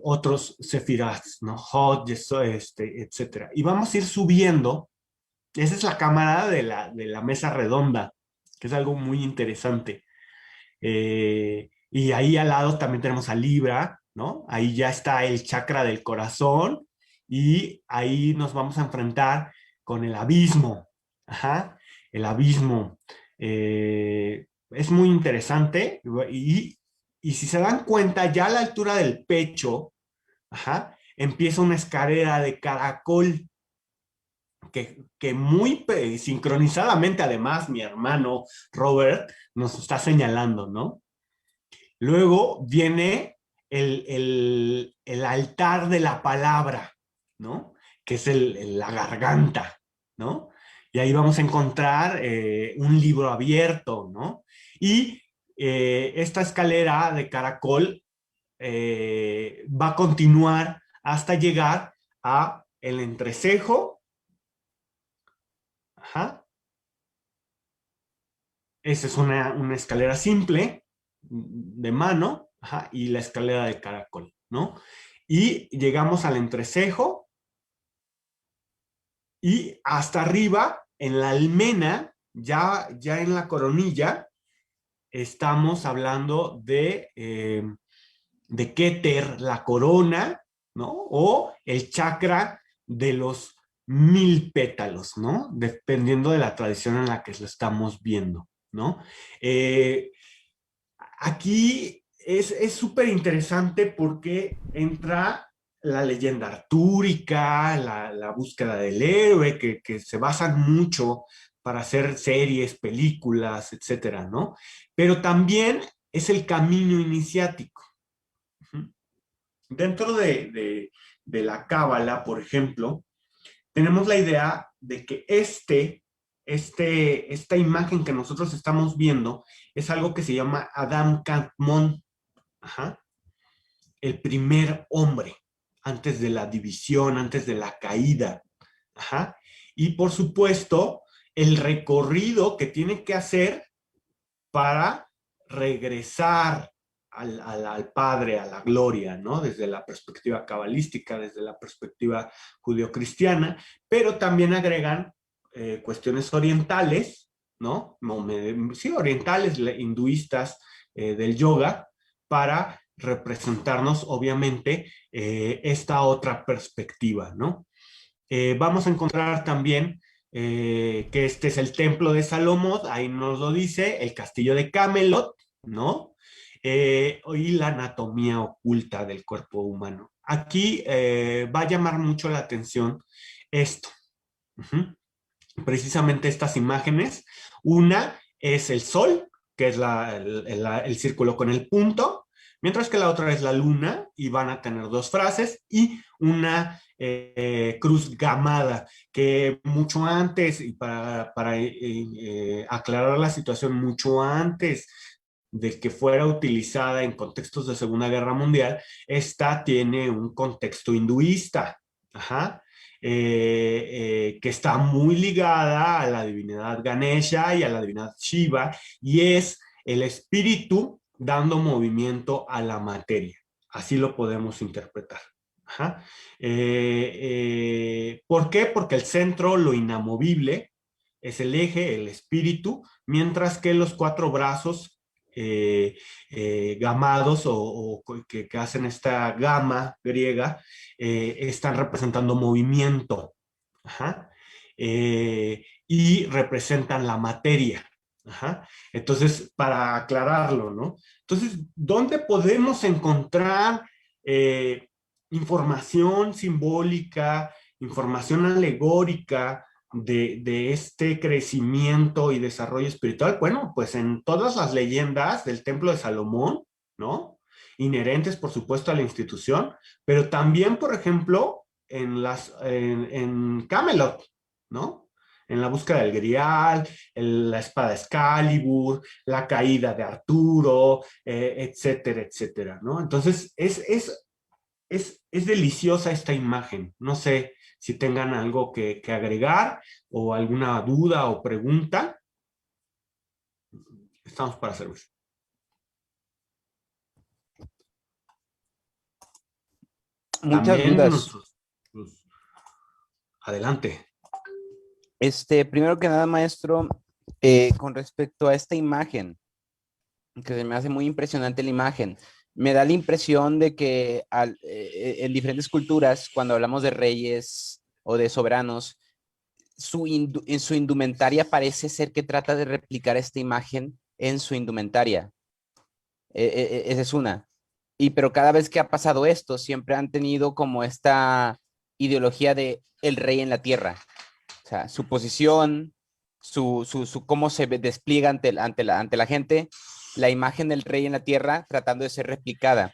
otros sefirats, ¿no? Hod, Yesod, etc. Y vamos a ir subiendo. Esa es la cámara de la mesa redonda, que es algo muy interesante. Y ahí al lado también tenemos a Libra, ¿no? Ahí ya está el chakra del corazón y ahí nos vamos a enfrentar con el abismo. Ajá, el abismo. Es muy interesante y si se dan cuenta, ya a la altura del pecho, ajá, empieza una escalera de caracol que muy sincronizadamente, además, mi hermano Robert nos está señalando, ¿no? Luego viene el altar de la palabra, ¿no? Que es la garganta, ¿no? Y ahí vamos a encontrar un libro abierto, ¿no? Y esta escalera de caracol va a continuar hasta llegar a el entrecejo. Ajá. Esa es una escalera simple de mano, ajá, y la escalera de caracol, ¿no? Y llegamos al entrecejo y hasta arriba, en la almena, ya en la coronilla, estamos hablando de Keter, la corona, ¿no? O el chakra de los 1000 pétalos, ¿no? Dependiendo de la tradición en la que lo estamos viendo, ¿no? Aquí es súper interesante porque entra la leyenda artúrica, la búsqueda del héroe, que se basan mucho para hacer series, películas, etcétera, ¿no? Pero también es el camino iniciático. Dentro de la cábala, por ejemplo, tenemos la idea de que esta imagen que nosotros estamos viendo es algo que se llama Adam Kadmon, ajá, el primer hombre, antes de la división, antes de la caída. Ajá. Y por supuesto, el recorrido que tiene que hacer para regresar al Padre, a la gloria, ¿no? Desde la perspectiva cabalística, desde la perspectiva judeocristiana, pero también agregan cuestiones orientales, ¿no? Sí, orientales, hinduistas, del yoga, para representarnos, obviamente, esta otra perspectiva, ¿no? Vamos a encontrar también que este es el templo de Salomón, ahí nos lo dice, el castillo de Camelot, ¿no? Y la anatomía oculta del cuerpo humano. Aquí va a llamar mucho la atención esto. Precisamente estas imágenes. Una es el sol, que es el círculo con el punto, mientras que la otra es la luna, y van a tener dos frases, y una cruz gamada, que mucho antes, y para aclarar la situación, mucho antes de que fuera utilizada en contextos de Segunda Guerra Mundial, esta tiene un contexto hinduista, ajá, que está muy ligada a la divinidad Ganesha y a la divinidad Shiva, y es el espíritu dando movimiento a la materia. Así lo podemos interpretar. Ajá. ¿Por qué? Porque el centro, lo inamovible, es el eje, el espíritu, mientras que los cuatro brazos gamados o que hacen esta gama griega están representando movimiento. Ajá. Y representan la materia. Ajá. Entonces, para aclararlo, ¿no? Entonces, ¿dónde podemos encontrar información simbólica, información alegórica de este crecimiento y desarrollo espiritual? Bueno, pues en todas las leyendas del Templo de Salomón, ¿no? Inherentes, por supuesto, a la institución, pero también, por ejemplo, en Camelot, ¿no? En la búsqueda del Grial, la espada Excalibur, la caída de Arturo, etcétera, etcétera, ¿no? Entonces, es deliciosa esta imagen. No sé si tengan algo que agregar o alguna duda o pregunta. Estamos para servir.
Muchas
También
dudas.
nuestros... Pues, adelante.
Primero que nada, maestro, con respecto a esta imagen, que se me hace muy impresionante la imagen, me da la impresión de que en diferentes culturas, cuando hablamos de reyes o de soberanos, en su indumentaria parece ser que trata de replicar esta imagen en su indumentaria. Esa es una. Pero cada vez que ha pasado esto, siempre han tenido como esta ideología de el rey en la tierra. O sea, su posición, cómo se despliega ante la gente, la imagen del rey en la tierra tratando de ser replicada.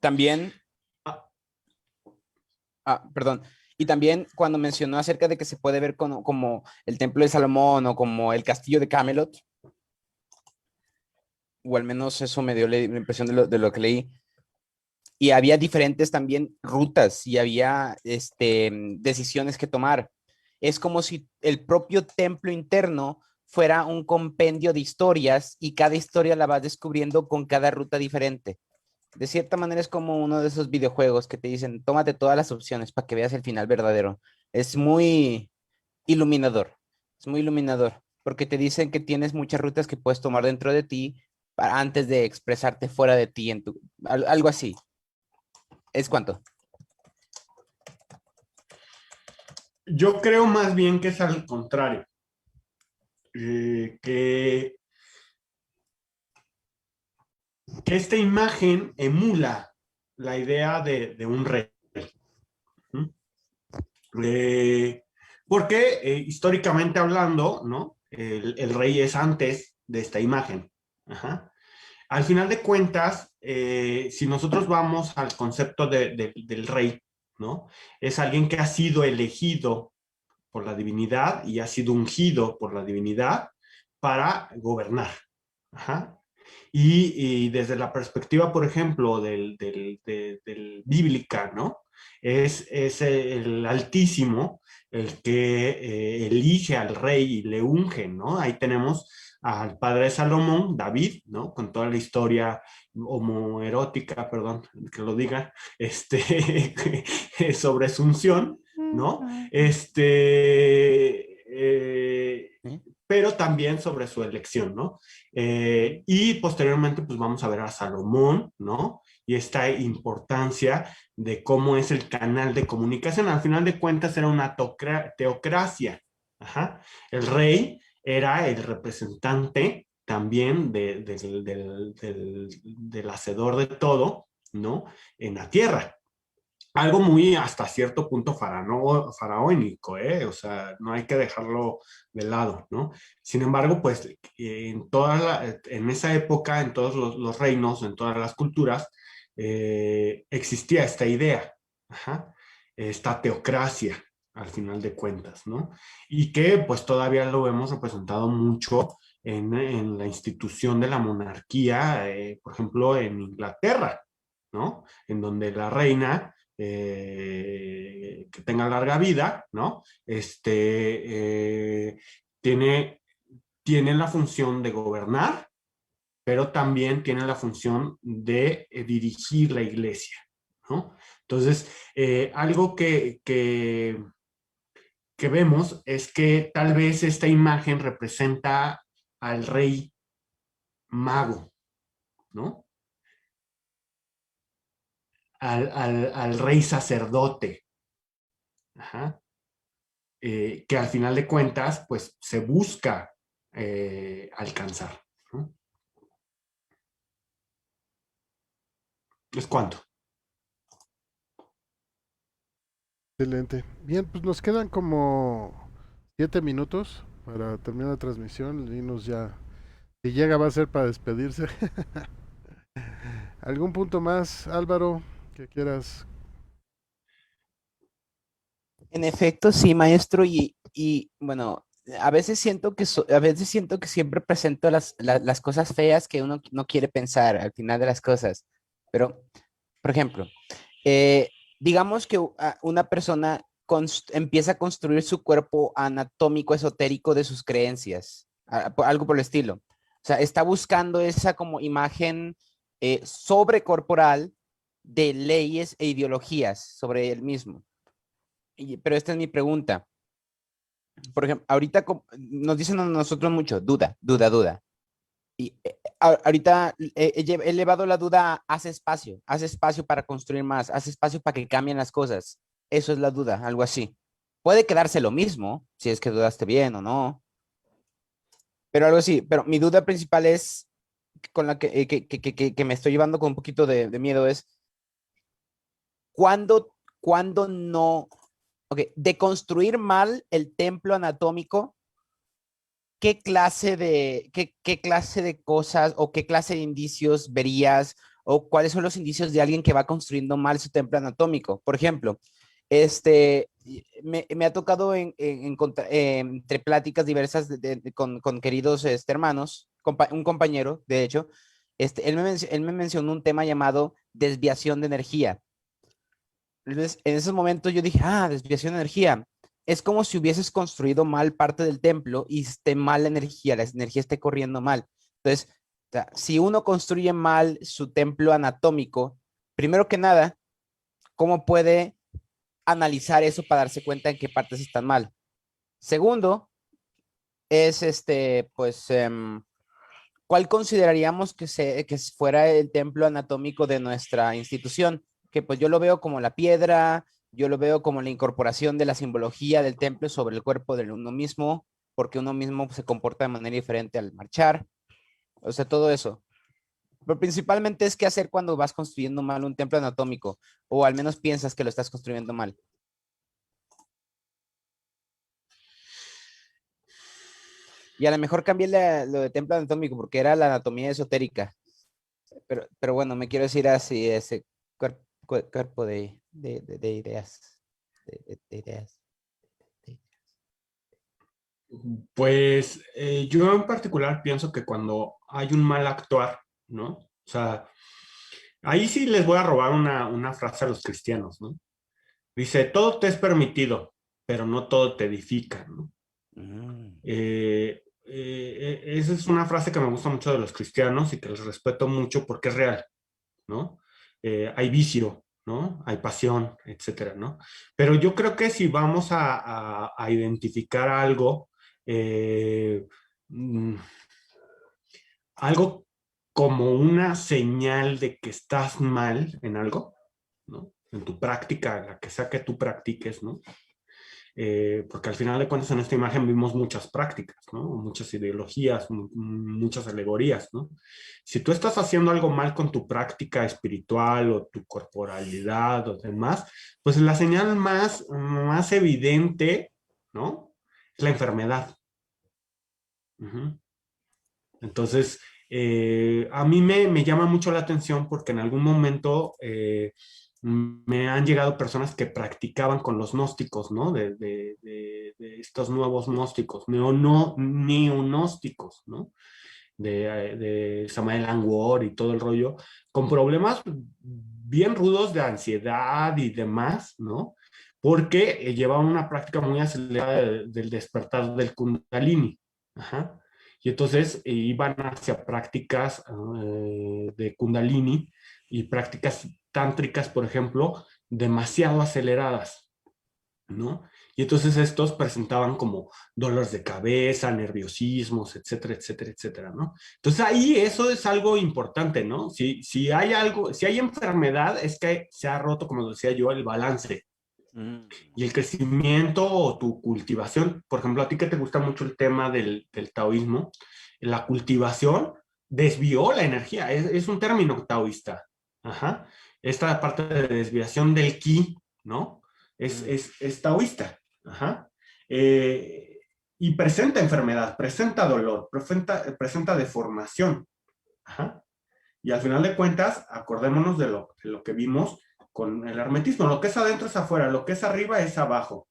También, perdón, y también cuando mencionó acerca de que se puede ver como el templo de Salomón o como el castillo de Camelot, o al menos eso me dio la impresión de lo que leí, y había diferentes también rutas y había decisiones que tomar. Es como si el propio templo interno fuera un compendio de historias y cada historia la vas descubriendo con cada ruta diferente. De cierta manera es como uno de esos videojuegos que te dicen, tómate todas las opciones para que veas el final verdadero. Es muy iluminador, es muy iluminador, porque te dicen que tienes muchas rutas que puedes tomar dentro de ti antes de expresarte fuera de ti, algo así. ¿Es cuánto?
Yo creo más bien que es al contrario. Que esta imagen emula la idea de un rey. Porque históricamente hablando, ¿no? El rey es antes de esta imagen. Ajá. Al final de cuentas, si nosotros vamos al concepto del rey, ¿no? Es alguien que ha sido elegido por la divinidad y ha sido ungido por la divinidad para gobernar. Ajá. Y desde la perspectiva, por ejemplo, del bíblica, ¿no? Es el Altísimo el que elige al rey y le unge, ¿no? Ahí tenemos al padre de Salomón, David, ¿no? Con toda la historia homoerótica, perdón, que lo diga, sobre su unción, ¿no? Pero también sobre su elección, ¿no? Y posteriormente, pues vamos a ver a Salomón, ¿no? Y esta importancia de cómo es el canal de comunicación. Al final de cuentas era una teocracia. Ajá. El rey era el representante también del hacedor de todo, ¿no? En la tierra. Algo muy hasta cierto punto faraónico, ¿eh? O sea, no hay que dejarlo de lado, ¿no? Sin embargo, pues en esa época, en todos los reinos, en todas las culturas, existía esta idea, ajá, esta teocracia, al final de cuentas, ¿no? Y que pues todavía lo hemos representado mucho en la institución de la monarquía, por ejemplo, en Inglaterra, ¿no? En donde la reina que tenga larga vida, ¿no? Tiene, tiene la función de gobernar, pero también tiene la función de dirigir la iglesia, ¿no? Entonces, algo que vemos es que tal vez esta imagen representa al rey mago, ¿no? Al rey sacerdote, Ajá. Que al final de cuentas, pues se busca alcanzar, ¿no? ¿Es cuánto?
Excelente. Bien, pues nos quedan como 7 minutos para terminar la transmisión. Linus ya, si llega va a ser para despedirse. ¿Algún punto más, Álvaro, que quieras?
En efecto, sí, maestro, y bueno, a veces siento que a veces siento que siempre presento las cosas feas que uno no quiere pensar al final de las cosas. Pero, por ejemplo, eh, digamos que una persona empieza a construir su cuerpo anatómico esotérico de sus creencias, algo por el estilo. O sea, está buscando esa como imagen sobrecorporal de leyes e ideologías sobre él mismo. Pero esta es mi pregunta. Por ejemplo, ahorita nos dicen a nosotros mucho, duda, duda, duda. Y ahorita he elevado la duda, hace espacio para construir más, hace espacio para que cambien las cosas. Eso es la duda, algo así. Puede quedarse lo mismo, si es que dudaste bien o no, pero algo así. Pero mi duda principal es, con la que me estoy llevando con un poquito de miedo, es, ¿cuándo no? Ok, de construir mal el templo anatómico, qué clase de cosas o qué clase de indicios verías o cuáles son los indicios de alguien que va construyendo mal su templo anatómico? Por ejemplo, me ha tocado entre pláticas diversas con queridos hermanos, un compañero, de hecho, él me mencionó un tema llamado desviación de energía. Entonces, en esos momentos yo dije, desviación de energía. Es como si hubieses construido mal parte del templo y esté mal la energía esté corriendo mal. Entonces, o sea, si uno construye mal su templo anatómico, primero que nada, ¿cómo puede analizar eso para darse cuenta en qué partes están mal? Segundo, es ¿cuál consideraríamos que fuera el templo anatómico de nuestra institución? Que pues yo lo veo como la piedra, yo lo veo como la incorporación de la simbología del templo sobre el cuerpo de uno mismo, porque uno mismo se comporta de manera diferente al marchar, o sea, todo eso. Pero principalmente es qué hacer cuando vas construyendo mal un templo anatómico, o al menos piensas que lo estás construyendo mal. Y a lo mejor cambié lo de templo anatómico porque era la anatomía esotérica. Pero bueno, me quiero decir así, ese cuerpo de ideas. De ideas.
Pues yo en particular pienso que cuando hay un mal actuar, ¿no? O sea, ahí sí les voy a robar una frase a los cristianos, ¿no? Dice, todo te es permitido, pero no todo te edifica, ¿no?
Mm.
Esa es una frase que me gusta mucho de los cristianos y que les respeto mucho porque es real, ¿no? Hay vicio, ¿no? Hay pasión, etcétera, ¿no? Pero yo creo que si vamos a identificar algo, eh, mm, algo como una señal de que estás mal en algo, ¿no? En tu práctica, la que sea que tú practiques, ¿no? Porque al final de cuentas en esta imagen vimos muchas prácticas, ¿no? Muchas ideologías, muchas alegorías, ¿no? Si tú estás haciendo algo mal con tu práctica espiritual o tu corporalidad o demás, pues la señal más evidente, ¿no? Es la enfermedad. Uh-huh. Entonces, a mí me llama mucho la atención porque en algún momento me han llegado personas que practicaban con los gnósticos, ¿no? De estos nuevos gnósticos, neonósticos, ¿no? De Samael Angor y todo el rollo, con problemas bien rudos de ansiedad y demás, ¿no? Porque llevaban una práctica muy acelerada del despertar del Kundalini. Ajá. Y entonces iban hacia prácticas de Kundalini y prácticas tántricas, por ejemplo, demasiado aceleradas, ¿no? Y entonces estos presentaban como dolores de cabeza, nerviosismos, etcétera, etcétera, etcétera, ¿no? Entonces ahí eso es algo importante, ¿no? Si hay algo, si hay enfermedad, es que se ha roto, como decía yo, el balance,
Mm.
Y el crecimiento o tu cultivación, por ejemplo, a ti que te gusta mucho el tema del taoísmo, la cultivación desvió la energía, es un término taoísta. Ajá. Esta parte de desviación del ki, ¿no? Es taoísta. Ajá. Y presenta enfermedad, presenta dolor, presenta deformación. Ajá. Y al final de cuentas, acordémonos de lo que vimos con el hermetismo. Lo que es adentro es afuera, lo que es arriba es abajo.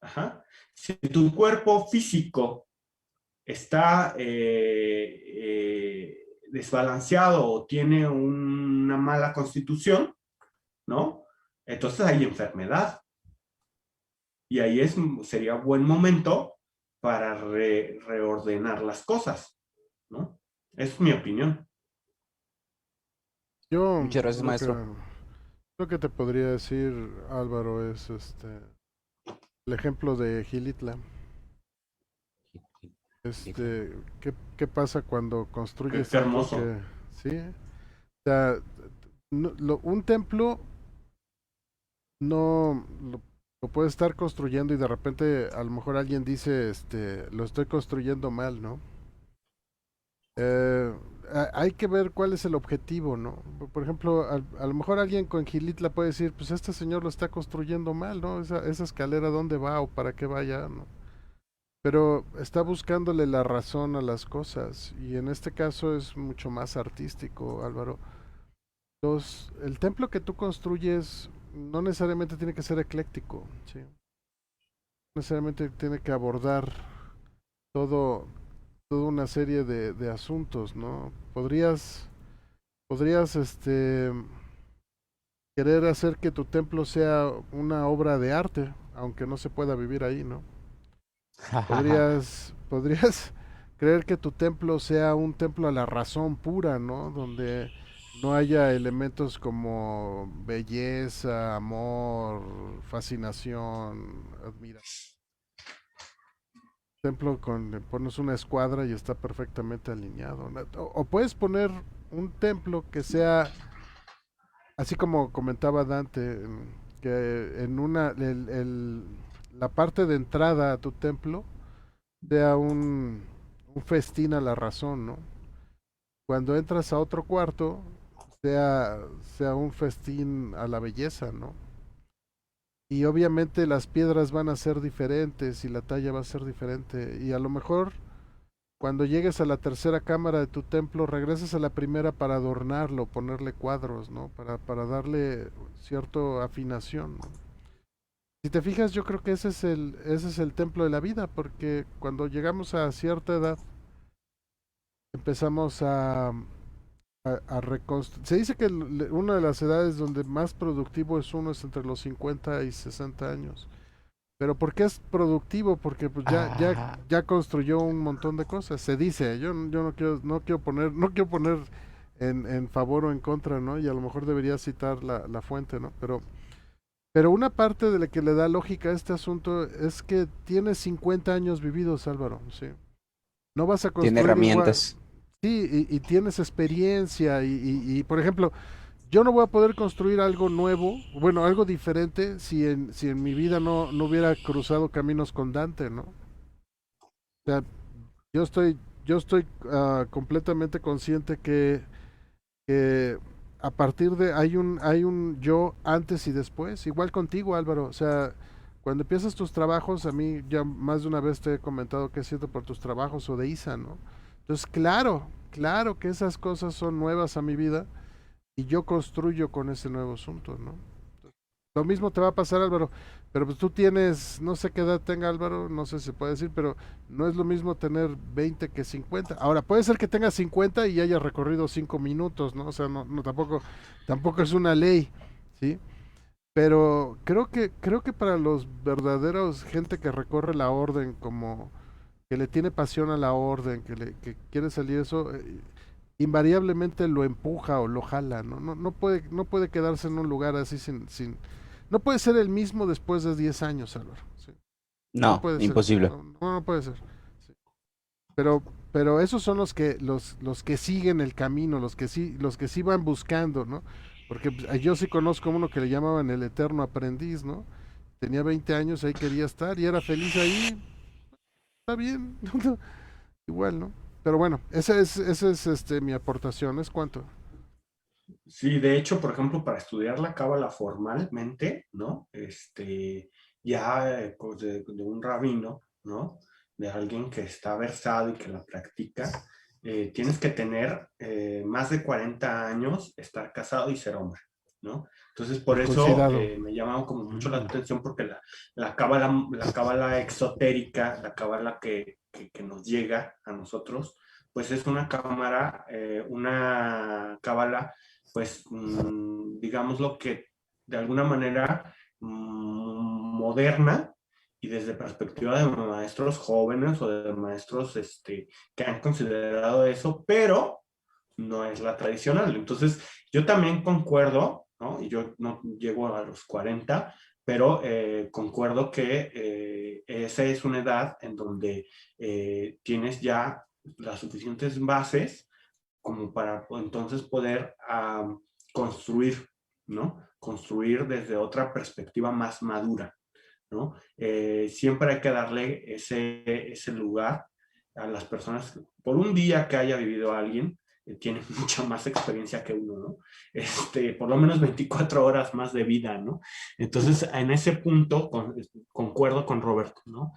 Ajá. Si tu cuerpo físico está desbalanceado o tiene una mala constitución, ¿no? Entonces hay enfermedad. Y ahí sería buen momento para reordenar las cosas, ¿no? Es mi opinión.
Yo
Muchas gracias,
lo que,
maestro.
lo que te podría decir, Álvaro, es el ejemplo de Gilitla. ¿Qué pasa cuando construyes
Qué
algo
hermoso.
que, sí? O sea, un templo no lo puedes estar construyendo y de repente a lo mejor alguien dice, lo estoy construyendo mal, ¿no? Eh, hay que ver cuál es el objetivo, ¿no? Por ejemplo, a lo mejor alguien con Gilitla puede decir, pues este señor lo está construyendo mal, ¿no? Esa escalera, ¿dónde va o para qué vaya, ¿no? Pero está buscándole la razón a las cosas y en este caso es mucho más artístico, Álvaro. El templo que tú construyes no necesariamente tiene que ser ecléctico, ¿sí? No necesariamente tiene que abordar todo, toda una serie de asuntos, ¿no? Podrías, querer hacer que tu templo sea una obra de arte, aunque no se pueda vivir ahí, ¿no? Podrías creer que tu templo sea un templo a la razón pura, ¿no? Donde no haya elementos como belleza, amor, fascinación, admiración. Templo con le pones una escuadra y está perfectamente alineado, ¿no? O puedes poner un templo que sea así como comentaba Dante, que en la parte de entrada a tu templo sea un festín a la razón, ¿no? Cuando entras a otro cuarto, sea un festín a la belleza, ¿no? Y obviamente las piedras van a ser diferentes y la talla va a ser diferente. Y a lo mejor cuando llegues a la tercera cámara de tu templo, regresas a la primera para adornarlo, ponerle cuadros, ¿no? Para darle cierta afinación, ¿no? Si te fijas, yo creo que ese es el templo de la vida, porque cuando llegamos a cierta edad, empezamos a reconstruir. Se dice que una de las edades donde más productivo es uno es entre los 50 y 60 años. Pero ¿por qué es productivo? Porque pues
Ah,
ya construyó un montón de cosas. Se dice, yo no quiero poner en favor o en contra, ¿no? Y a lo mejor debería citar la fuente, ¿no? Pero una parte de la que le da lógica a este asunto es que tienes 50 años vividos, Álvaro, ¿sí? No vas a
tiene
construir igual.
herramientas.
Sí, y tienes experiencia por ejemplo, yo no voy a poder construir algo nuevo, bueno, algo diferente si en mi vida no hubiera cruzado caminos con Dante, ¿no? O sea, yo estoy completamente consciente que a partir de hay un yo antes y después, igual contigo, Álvaro, o sea, cuando empiezas tus trabajos, a mí ya más de una vez te he comentado que es cierto por tus trabajos o de Isa, ¿no? Entonces, claro que esas cosas son nuevas a mi vida y yo construyo con ese nuevo asunto, ¿no? Lo mismo te va a pasar, Álvaro, pero pues tú tienes, no sé qué edad tenga Álvaro, no sé si se puede decir, pero no es lo mismo tener 20 que 50. Ahora, puede ser que tenga 50 y haya recorrido 5 minutos, ¿no? O sea, tampoco es una ley, ¿sí? Pero creo que para los verdaderos gente que recorre la orden, como que le tiene pasión a la orden, que quiere salir eso, invariablemente lo empuja o lo jala, ¿no? No puede quedarse en un lugar así no puede ser el mismo después de 10 años, Álvaro. Sí. No
No,
puede ser.
imposible.
No puede ser. Sí. Pero, pero esos son los que siguen el camino, los que sí van buscando, ¿no? Porque pues, yo sí conozco uno que le llamaban el eterno aprendiz, ¿no? tenía 20 años, ahí quería estar y era feliz ahí, está bien, igual, ¿no? Pero bueno, esa es mi aportación, ¿es cuánto?
Sí, de hecho, por ejemplo, para estudiar la cábala formalmente, ¿no? Ya pues, de un rabino, ¿no? De alguien que está versado y que la practica, tienes que tener más de 40 años, estar casado y ser hombre, ¿no? Entonces, por eso
Circuncidado.
me llamaba como mucho la
Mm.
atención porque la cábala exotérica, la cábala que nos llega a nosotros, pues es una cábala pues digámoslo que de alguna manera moderna y desde perspectiva de maestros jóvenes o de maestros que han considerado eso, pero no es la tradicional. Entonces, yo también concuerdo, ¿no? Y yo no llego a los 40, pero concuerdo que esa es una edad en donde tienes ya las suficientes bases como para entonces poder construir, ¿no? Construir desde otra perspectiva más madura, ¿no? Siempre hay que darle ese lugar a las personas, por un día que haya vivido alguien, tiene mucha más experiencia que uno, ¿no? Por lo menos 24 horas más de vida, ¿no? Entonces, en ese punto, concuerdo con Roberto, ¿no?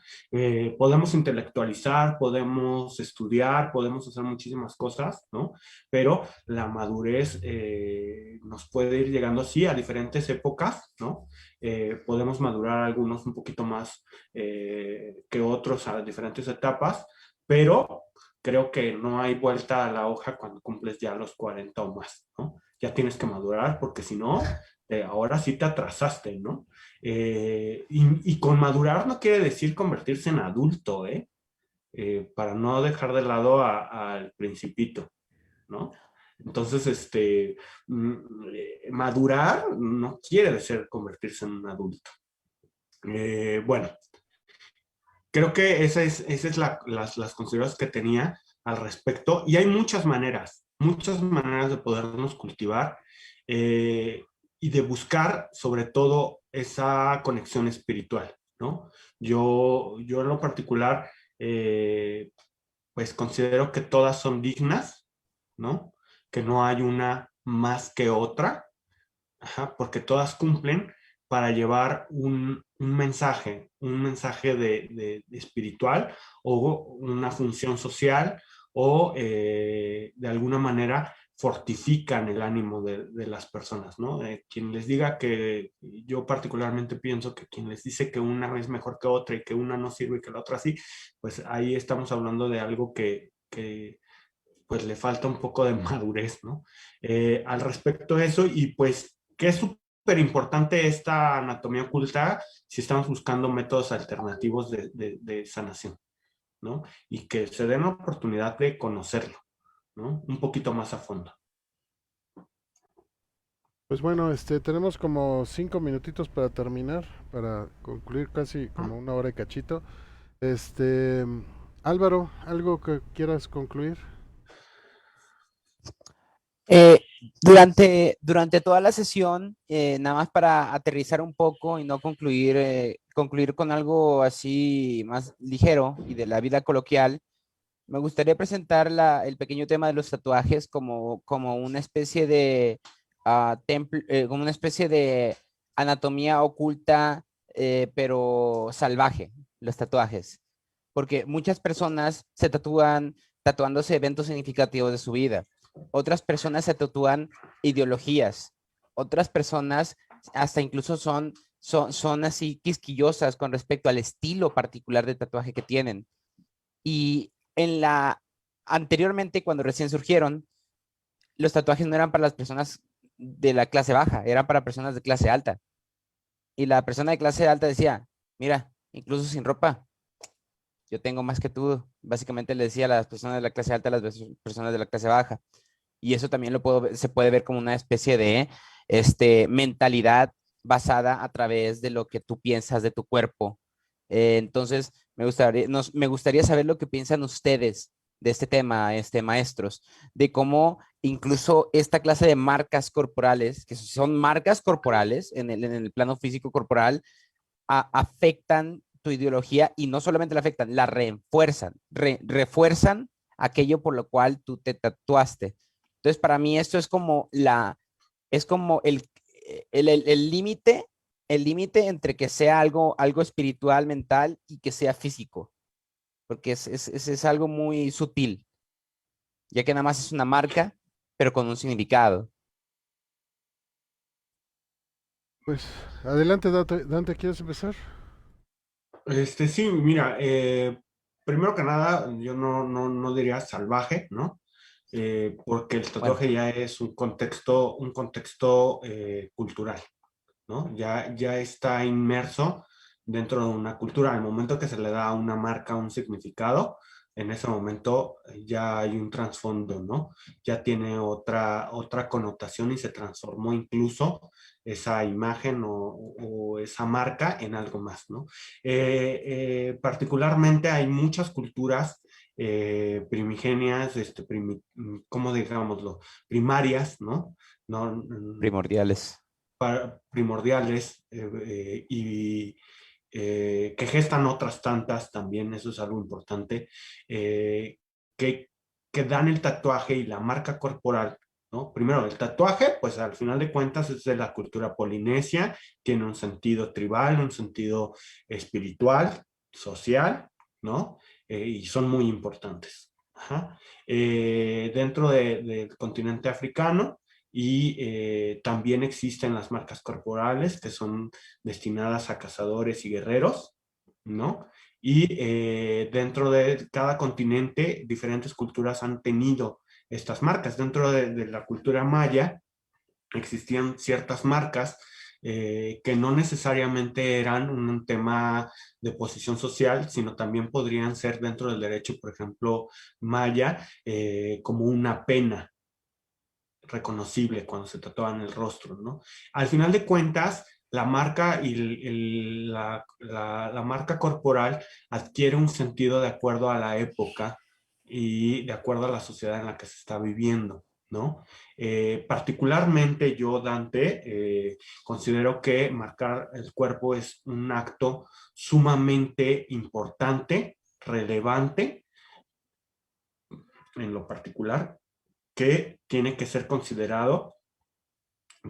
Podemos intelectualizar, podemos estudiar, podemos hacer muchísimas cosas, ¿no? Pero la madurez nos puede ir llegando, sí, a diferentes épocas, ¿no? Podemos madurar algunos un poquito más que otros a diferentes etapas, pero creo que no hay vuelta a la hoja cuando cumples ya los 40 o más, ¿no? Ya tienes que madurar porque si no, ahora sí te atrasaste, ¿no? Y con madurar no quiere decir convertirse en adulto, ¿eh? Para no dejar de lado al principito, ¿no? Entonces, madurar no quiere decir convertirse en un adulto. Bueno, creo que esa es las consideraciones que tenía al respecto. Y hay muchas maneras de podernos cultivar y de buscar sobre todo esa conexión espiritual, ¿no? Yo en lo particular, pues considero que todas son dignas, ¿no? Que no hay una más que otra, ajá, porque todas cumplen para llevar un mensaje de espiritual o una función social o de alguna manera fortifican el ánimo de las personas, ¿no? Quien les diga que yo particularmente pienso que quien les dice que una es mejor que otra y que una no sirve y que la otra sí, pues ahí estamos hablando de algo que pues le falta un poco de madurez, ¿no? Al respecto de eso, y pues que es súper importante esta anatomía oculta si estamos buscando métodos alternativos de sanación, ¿no? Y que se den la oportunidad de conocerlo, ¿no? Un poquito más a fondo.
Pues bueno, tenemos como 5 minutitos para terminar, para concluir casi como una hora y cachito. Este, Álvaro, ¿algo que quieras concluir?
Eh, durante toda la sesión, nada más para aterrizar un poco y no concluir con algo así más ligero y de la vida coloquial, me gustaría presentar el pequeño tema de los tatuajes como una especie de como una especie de anatomía oculta, pero salvaje, los tatuajes. Porque muchas personas se tatúan tatuándose eventos significativos de su vida. Otras personas se tatúan ideologías. Otras personas hasta incluso son así quisquillosas con respecto al estilo particular de tatuaje que tienen. Y anteriormente, cuando recién surgieron, los tatuajes no eran para las personas de la clase baja, eran para personas de clase alta. Y la persona de clase alta decía, mira, incluso sin ropa, yo tengo más que tú. Básicamente le decía a las personas de la clase alta a las personas de la clase baja. Y eso también se puede ver como una especie de mentalidad basada a través de lo que tú piensas de tu cuerpo. Entonces, me gustaría saber lo que piensan ustedes de este tema, maestros, de cómo incluso esta clase de marcas corporales, que son marcas corporales en el plano físico corporal, afectan tu ideología y no solamente la afectan, la refuerzan, refuerzan aquello por lo cual tú te tatuaste. Entonces, para mí esto es como es como el límite entre que sea algo espiritual, mental y que sea físico, porque es algo muy sutil, ya que nada más es una marca, pero con un significado.
Pues adelante, Dante, ¿quieres empezar?
Sí, mira, primero que nada, yo no diría salvaje, ¿no? Porque el
Bueno,
tatuaje ya es un contexto cultural, ¿no? Ya está inmerso dentro de una cultura. Al momento que se le da a una marca un significado, en ese momento ya hay un trasfondo, ¿no? Ya tiene otra connotación y se transformó incluso esa imagen o esa marca en algo más, ¿no? Particularmente hay muchas culturas primigenias, ¿cómo digámoslo? Primarias, ¿no? No,
primordiales.
primordiales y que gestan otras tantas también, eso es algo importante, que, que dan el tatuaje y la marca corporal, ¿no? Primero, el tatuaje, pues al final de cuentas es de la cultura polinesia, tiene un sentido tribal, un sentido espiritual, social, ¿no? Y son muy importantes. Ajá. Dentro del continente africano, y también existen las marcas corporales que son destinadas a cazadores y guerreros, ¿no? Y dentro de cada continente, diferentes culturas han tenido estas marcas. Dentro de la cultura maya existían ciertas marcas que no necesariamente eran un tema de posición social, sino también podrían ser dentro del derecho, por ejemplo, maya, como una pena reconocible cuando se tatuaban el rostro, ¿no? Al final de cuentas, la marca y la marca corporal adquiere un sentido de acuerdo a la época y de acuerdo a la sociedad en la que se está viviendo, ¿no? Particularmente yo, Dante, considero que marcar el cuerpo es un acto sumamente importante, relevante en lo particular, que tiene que ser considerado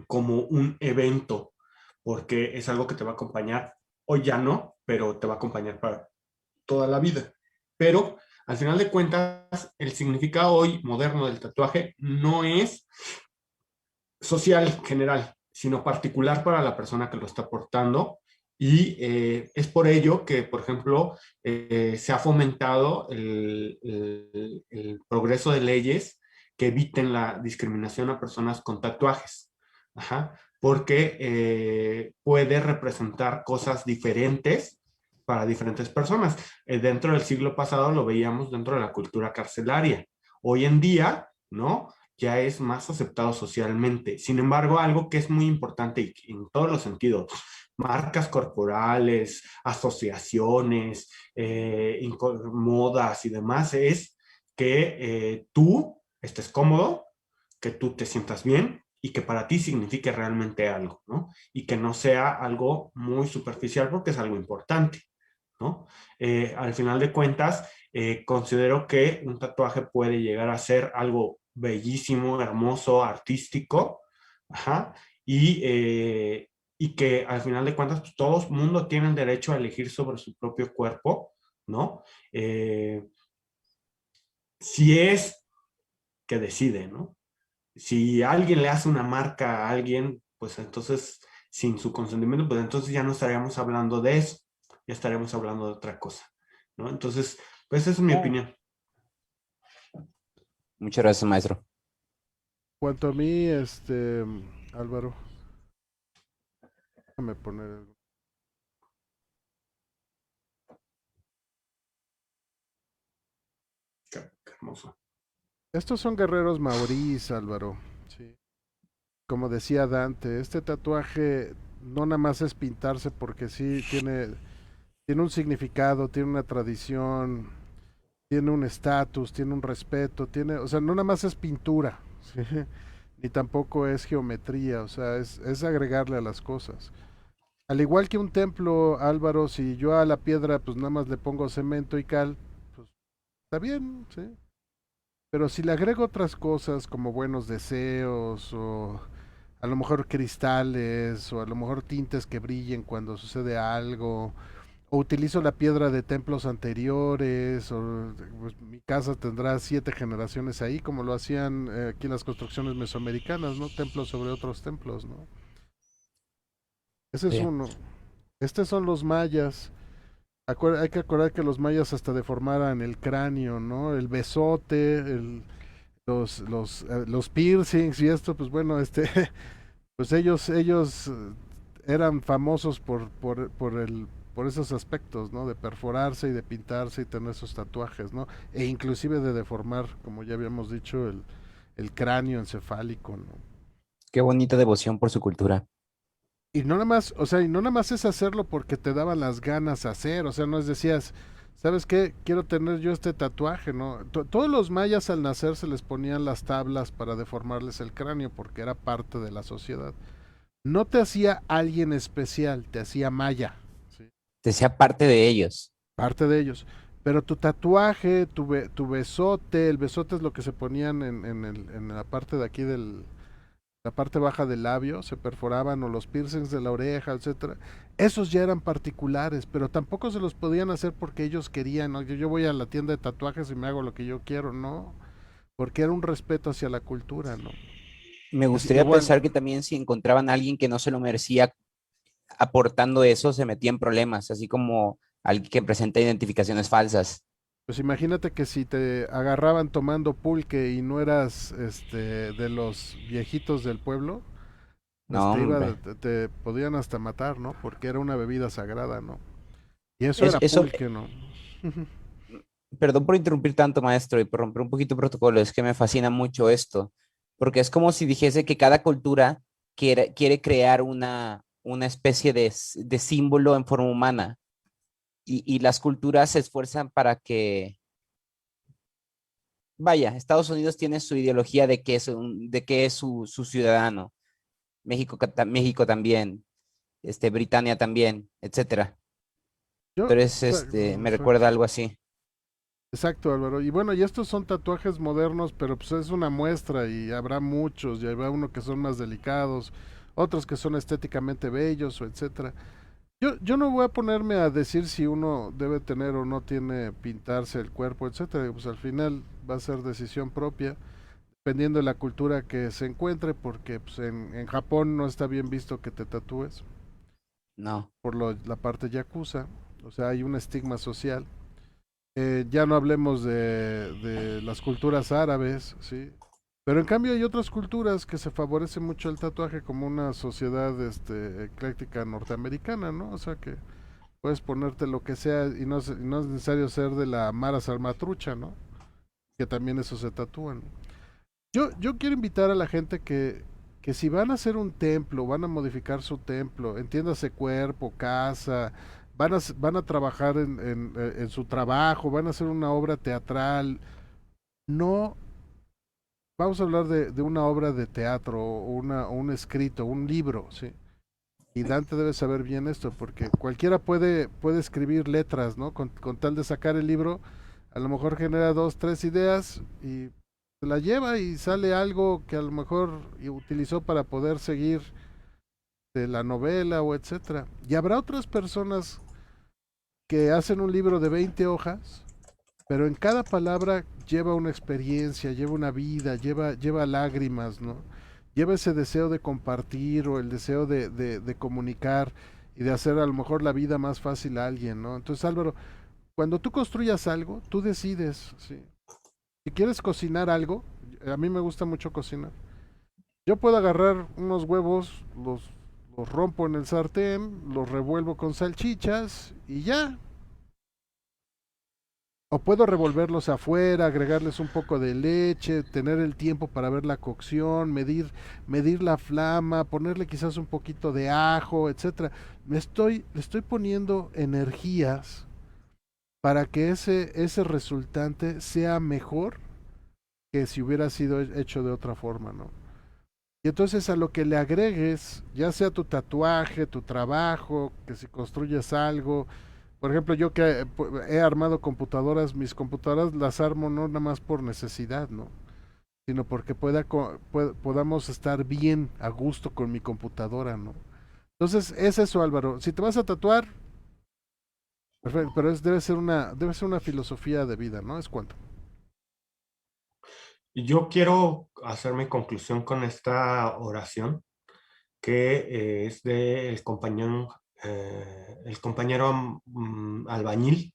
como un evento, porque es algo que te va a acompañar, hoy ya no, pero te va a acompañar para toda la vida. Pero al final de cuentas, el significado hoy moderno del tatuaje no es social general, sino particular para la persona que lo está portando. Y es por ello que, por ejemplo, se ha fomentado el progreso de leyes que eviten la discriminación a personas con tatuajes. Ajá, porque puede representar cosas diferentes para diferentes personas. Dentro del siglo pasado lo veíamos dentro de la cultura carcelaria. Hoy en día, ¿no? Ya es más aceptado socialmente. Sin embargo, algo que es muy importante y en todos los sentidos, marcas corporales, asociaciones, modas y demás, es que tú estés cómodo, que tú te sientas bien y que para ti signifique realmente algo, ¿no? Y que no sea algo muy superficial porque es algo importante, ¿no? Al final de cuentas, considero que un tatuaje puede llegar a ser algo bellísimo, hermoso, artístico, ajá, y que al final de cuentas pues, todo el mundo tiene el derecho a elegir sobre su propio cuerpo, ¿no? Si es que decide, ¿no? Si alguien le hace una marca a alguien, pues entonces, sin su consentimiento, pues entonces ya no estaríamos hablando de eso, ya estaríamos hablando de otra cosa, ¿no? Entonces, pues esa es mi
Oh,
opinión.
muchas gracias, maestro.
Cuanto a mí, Álvaro, déjame poner
Qué hermoso.
estos son guerreros maorís, Álvaro. Sí. Como decía Dante, este tatuaje no nada más es pintarse porque sí tiene un significado, tiene una tradición, tiene un estatus, tiene un respeto, o sea, no nada más es pintura, ¿sí? Ni tampoco es geometría, o sea, es agregarle a las cosas. Al igual que un templo, Álvaro, si yo a la piedra pues nada más le pongo cemento y cal, pues está bien, ¿sí? Pero si le agrego otras cosas como buenos deseos o a lo mejor cristales o a lo mejor tintes que brillen cuando sucede algo o utilizo la piedra de templos anteriores o pues, mi casa tendrá 7 generaciones ahí como lo hacían aquí en las construcciones mesoamericanas, ¿no? Templos sobre otros templos, ¿no? Ese es
Sí.
uno. Estos son los mayas. Hay que acordar que los mayas hasta deformaran el cráneo, ¿no? El besote, los piercings y esto, pues bueno, pues ellos eran famosos por esos aspectos, ¿no? De perforarse y de pintarse y tener esos tatuajes, ¿no? E inclusive de deformar, como ya habíamos dicho, el cráneo encefálico, ¿no?
Qué bonita devoción por su cultura.
Y no nada más, o sea, y no nada más es hacerlo porque te daban las ganas de hacer, o sea, no es decías, ¿sabes qué? Quiero tener yo este tatuaje, ¿no? Todos los mayas al nacer se les ponían las tablas para deformarles el cráneo porque era parte de la sociedad. No te hacía alguien especial, te hacía maya, ¿sí?
Te sea parte de ellos.
Parte de ellos. Pero tu tatuaje, tu besote, el besote es lo que se ponían en la parte de aquí la parte baja del labio, se perforaban o los piercings de la oreja, etcétera. Esos ya eran particulares, pero tampoco se los podían hacer porque ellos querían, ¿no? Yo voy a la tienda de tatuajes y me hago lo que yo quiero, no, porque era un respeto hacia la cultura, ¿no?
Me
Es
gustaría
igual,
pensar que también si encontraban a alguien que no se lo merecía aportando eso, se metía en problemas, así como alguien que presenta identificaciones falsas.
pues imagínate que si te agarraban tomando pulque y no eras de los viejitos del pueblo, pues
No, hombre.
te podían hasta matar, ¿no? Porque era una bebida sagrada, ¿no? Y eso
Es,
era
eso,
pulque, ¿no?
perdón por interrumpir tanto, maestro, y por romper un poquito el protocolo, es que me fascina mucho esto, porque es como si dijese que cada cultura quiere crear una especie de símbolo en forma humana, y las culturas se esfuerzan para que, vaya, Estados Unidos tiene su ideología de qué es su ciudadano, México también, Britania también, etcétera.
Yo,
Pero es, me recuerda
exacto.
algo así.
Exacto, Álvaro. Y bueno, y estos son tatuajes modernos, pero pues es una muestra y habrá muchos, y habrá uno que son más delicados, otros que son estéticamente bellos o etcétera. Yo no voy a ponerme a decir si uno debe tener o no tiene pintarse el cuerpo, etcétera. Pues al final va a ser decisión propia, dependiendo de la cultura que se encuentre, porque pues en Japón no está bien visto que te tatúes
No.
por la parte yakuza, o sea, hay un estigma social. Ya no hablemos de las culturas árabes, ¿sí? Pero en cambio hay otras culturas que se favorece mucho el tatuaje como una sociedad ecléctica norteamericana, ¿no? O sea que puedes ponerte lo que sea y no es necesario ser de la Mara Salmatrucha, ¿no? Que también eso se tatúan. Yo quiero invitar a la gente que si van a hacer un templo, van a modificar su templo, entiéndase cuerpo, casa, van a trabajar en su trabajo, van a hacer una obra teatral, no, vamos a hablar de una obra de teatro o un escrito, un libro, ¿sí? Y Dante debe saber bien esto, porque cualquiera puede escribir letras, ¿no? Con tal de sacar el libro, a lo mejor genera dos, tres ideas y se la lleva y sale algo que a lo mejor utilizó para poder seguir de la novela o etcétera. Y habrá otras personas que hacen un libro de 20 hojas, pero en cada palabra lleva una experiencia, lleva una vida, lleva lágrimas, ¿no? Lleva ese deseo de compartir o el deseo de comunicar y de hacer a lo mejor la vida más fácil a alguien, ¿no? Entonces, Álvaro, cuando tú construyas algo, tú decides, ¿sí? Si quieres cocinar algo, a mí me gusta mucho cocinar. Yo puedo agarrar unos huevos, los rompo en el sartén, los revuelvo con salchichas y ya. O puedo revolverlos afuera, agregarles un poco de leche, tener el tiempo para ver la cocción, medir la flama, ponerle quizás un poquito de ajo, etcétera. Le estoy poniendo energías para que ese resultante sea mejor que si hubiera sido hecho de otra forma, ¿no? Y entonces a lo que le agregues, ya sea tu tatuaje, tu trabajo, que si construyes algo, por ejemplo, yo que he armado computadoras, mis computadoras las armo no nada más por necesidad, ¿no? Sino porque podamos estar bien a gusto con mi computadora, ¿no? Entonces, es eso, Álvaro. Si te vas a tatuar, perfecto, pero debe ser una filosofía de vida, ¿no? Es cuanto.
Y yo quiero hacer mi conclusión con esta oración que es del compañero, albañil,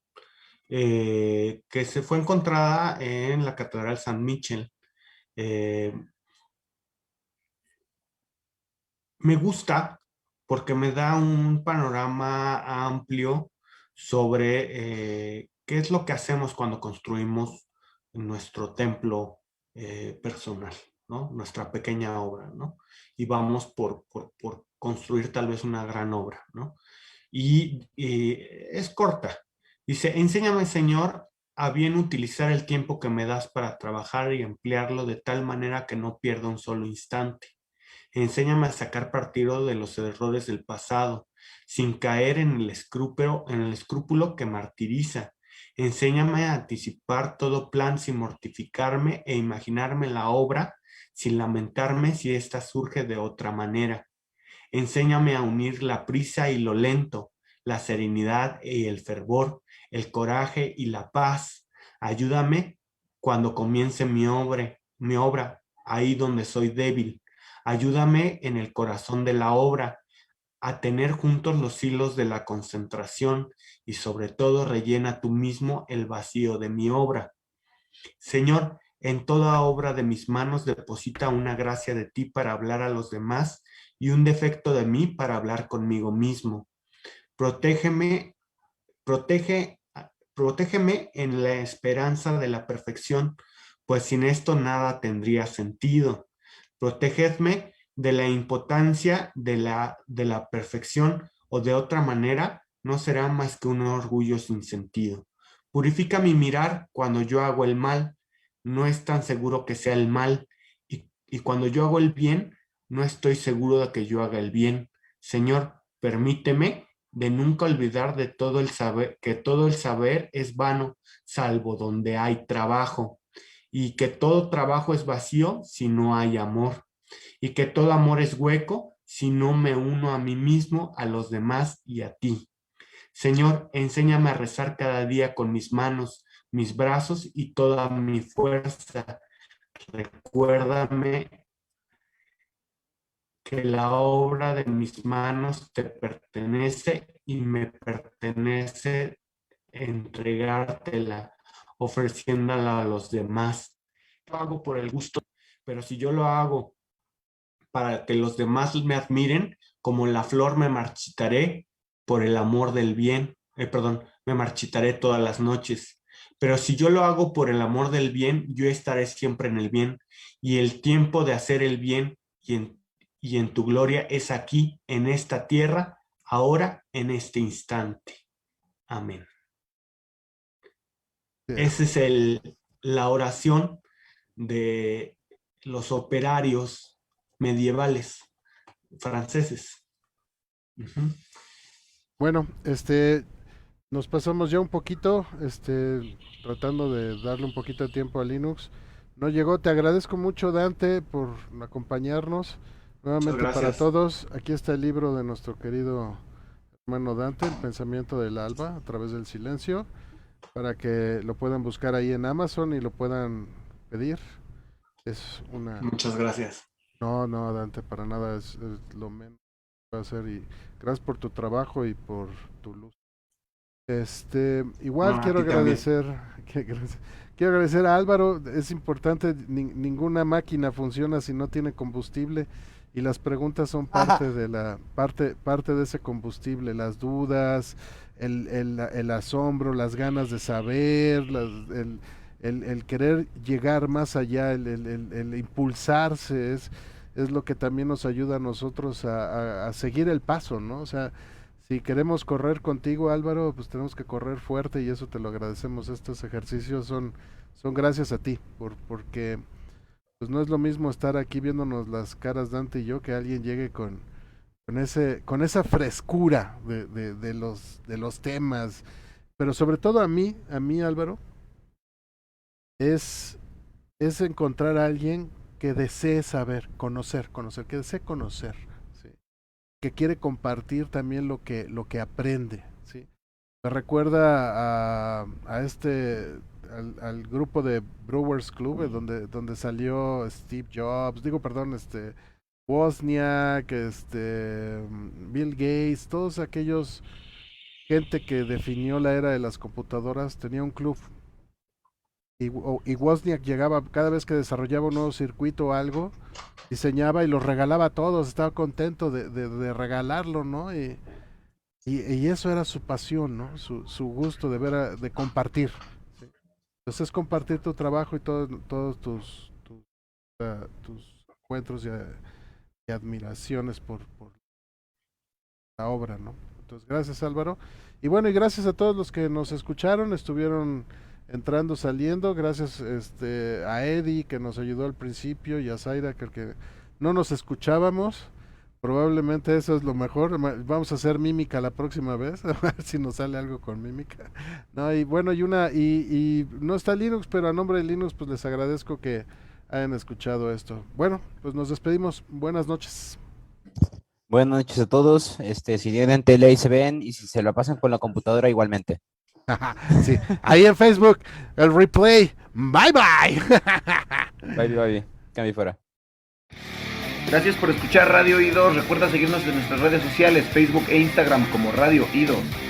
que se fue encontrada en la Catedral San Michel. Eh, Me gusta porque me da un panorama amplio sobre qué es lo que hacemos cuando construimos nuestro templo personal, ¿no? Nuestra pequeña obra, ¿no? Y vamos por construir tal vez una gran obra, ¿no? Y es corta. Dice, enséñame, Señor, a bien utilizar el tiempo que me das para trabajar y emplearlo de tal manera que no pierda un solo instante. Enséñame a sacar partido de los errores del pasado, sin caer en el escrúpulo que martiriza. Enséñame a anticipar todo plan sin mortificarme e imaginarme la obra sin lamentarme si ésta surge de otra manera. Enséñame a unir la prisa y lo lento, la serenidad y el fervor, el coraje y la paz. Ayúdame cuando comience mi obra, ahí donde soy débil. Ayúdame en el corazón de la obra, a tener juntos los hilos de la concentración y sobre todo rellena tú mismo el vacío de mi obra. Señor, en toda obra de mis manos deposita una gracia de ti para hablar a los demás y un defecto de mí para hablar conmigo mismo. Protégeme, protege, protégeme en la esperanza de la perfección, pues sin esto nada tendría sentido. Protégeme de la impotencia de la perfección o de otra manera no será más que un orgullo sin sentido. Purifica mi mirar cuando yo hago el mal, no es tan seguro que sea el mal, y cuando yo hago el bien, no estoy seguro de que yo haga el bien. Señor, permíteme de nunca olvidar de todo el saber, que todo el saber es vano, salvo donde hay trabajo, y que todo trabajo es vacío si no hay amor, y que todo amor es hueco si no me uno a mí mismo, a los demás y a ti. Señor, enséñame a rezar cada día con mis manos, mis brazos y toda mi fuerza. Recuérdame que la obra de mis manos te pertenece y me pertenece entregártela, ofreciéndola a los demás. Lo hago por el gusto, pero si yo lo hago para que los demás me admiren, como la flor me marchitaré por el amor del bien, perdón, me marchitaré todas las noches. Pero si yo lo hago por el amor del bien, yo estaré siempre en el bien, y el tiempo de hacer el bien y en tu gloria es aquí, en esta tierra, ahora, en este instante. Amén. Esa es la oración de los operarios medievales franceses.
Bueno, nos pasamos ya un poquito, tratando de darle un poquito de tiempo a Linux. No llegó, te agradezco mucho, Dante, por acompañarnos. Nuevamente para todos, aquí está el libro de nuestro querido hermano Dante, El pensamiento del alba a través del silencio, para que lo puedan buscar ahí en Amazon y lo puedan pedir. Es una...
Muchas gracias.
No, Dante, para nada, es lo menos que va a hacer, y gracias por tu trabajo y por tu luz. Igual quiero agradecer, quiero agradecer a Álvaro. Es importante, ninguna máquina funciona si no tiene combustible, y las preguntas son parte de parte de ese combustible, las dudas, el asombro, las ganas de saber, el querer llegar más allá, el impulsarse, es lo que también nos ayuda a nosotros a seguir el paso, ¿no? O sea, si queremos correr contigo, Álvaro, pues tenemos que correr fuerte, y eso te lo agradecemos. Estos ejercicios son gracias a ti, porque pues no es lo mismo estar aquí viéndonos las caras Dante y yo que alguien llegue con esa frescura de los temas, pero sobre todo a mí Álvaro, es encontrar a alguien que desee saber, conocer, que desee conocer, ¿sí? Que quiere compartir también lo que aprende, ¿sí? Me recuerda al grupo de Brewers Club, donde salió Steve Jobs, Wozniak, Bill Gates, todos aquellos gente que definió la era de las computadoras, tenía un club. Y Wozniak llegaba cada vez que desarrollaba un nuevo circuito o algo, diseñaba y los regalaba a todos, estaba contento de regalarlo, ¿no? Y eso era su pasión, ¿no? Su gusto de compartir, ¿sí? Entonces es compartir tu trabajo y todos tus encuentros y admiraciones por la obra, ¿no? Entonces, gracias Álvaro. Y bueno, y gracias a todos los que nos escucharon, estuvieron entrando, saliendo, gracias a Eddie que nos ayudó al principio y a Zaira que no nos escuchábamos. Probablemente eso es lo mejor. Vamos a hacer mímica la próxima vez, a ver si nos sale algo con mímica. No, y bueno, y no está Linux, pero a nombre de Linux pues les agradezco que hayan escuchado esto. Bueno, pues nos despedimos. Buenas noches.
Buenas noches a todos. Si tienen tele ahí se ven, y si se lo pasan con la computadora igualmente.
Sí, ahí en Facebook, el replay. Bye bye.
Bye. Cambio fuera.
Gracias por escuchar Radio I2. Recuerda seguirnos en nuestras redes sociales, Facebook e Instagram como Radio I2.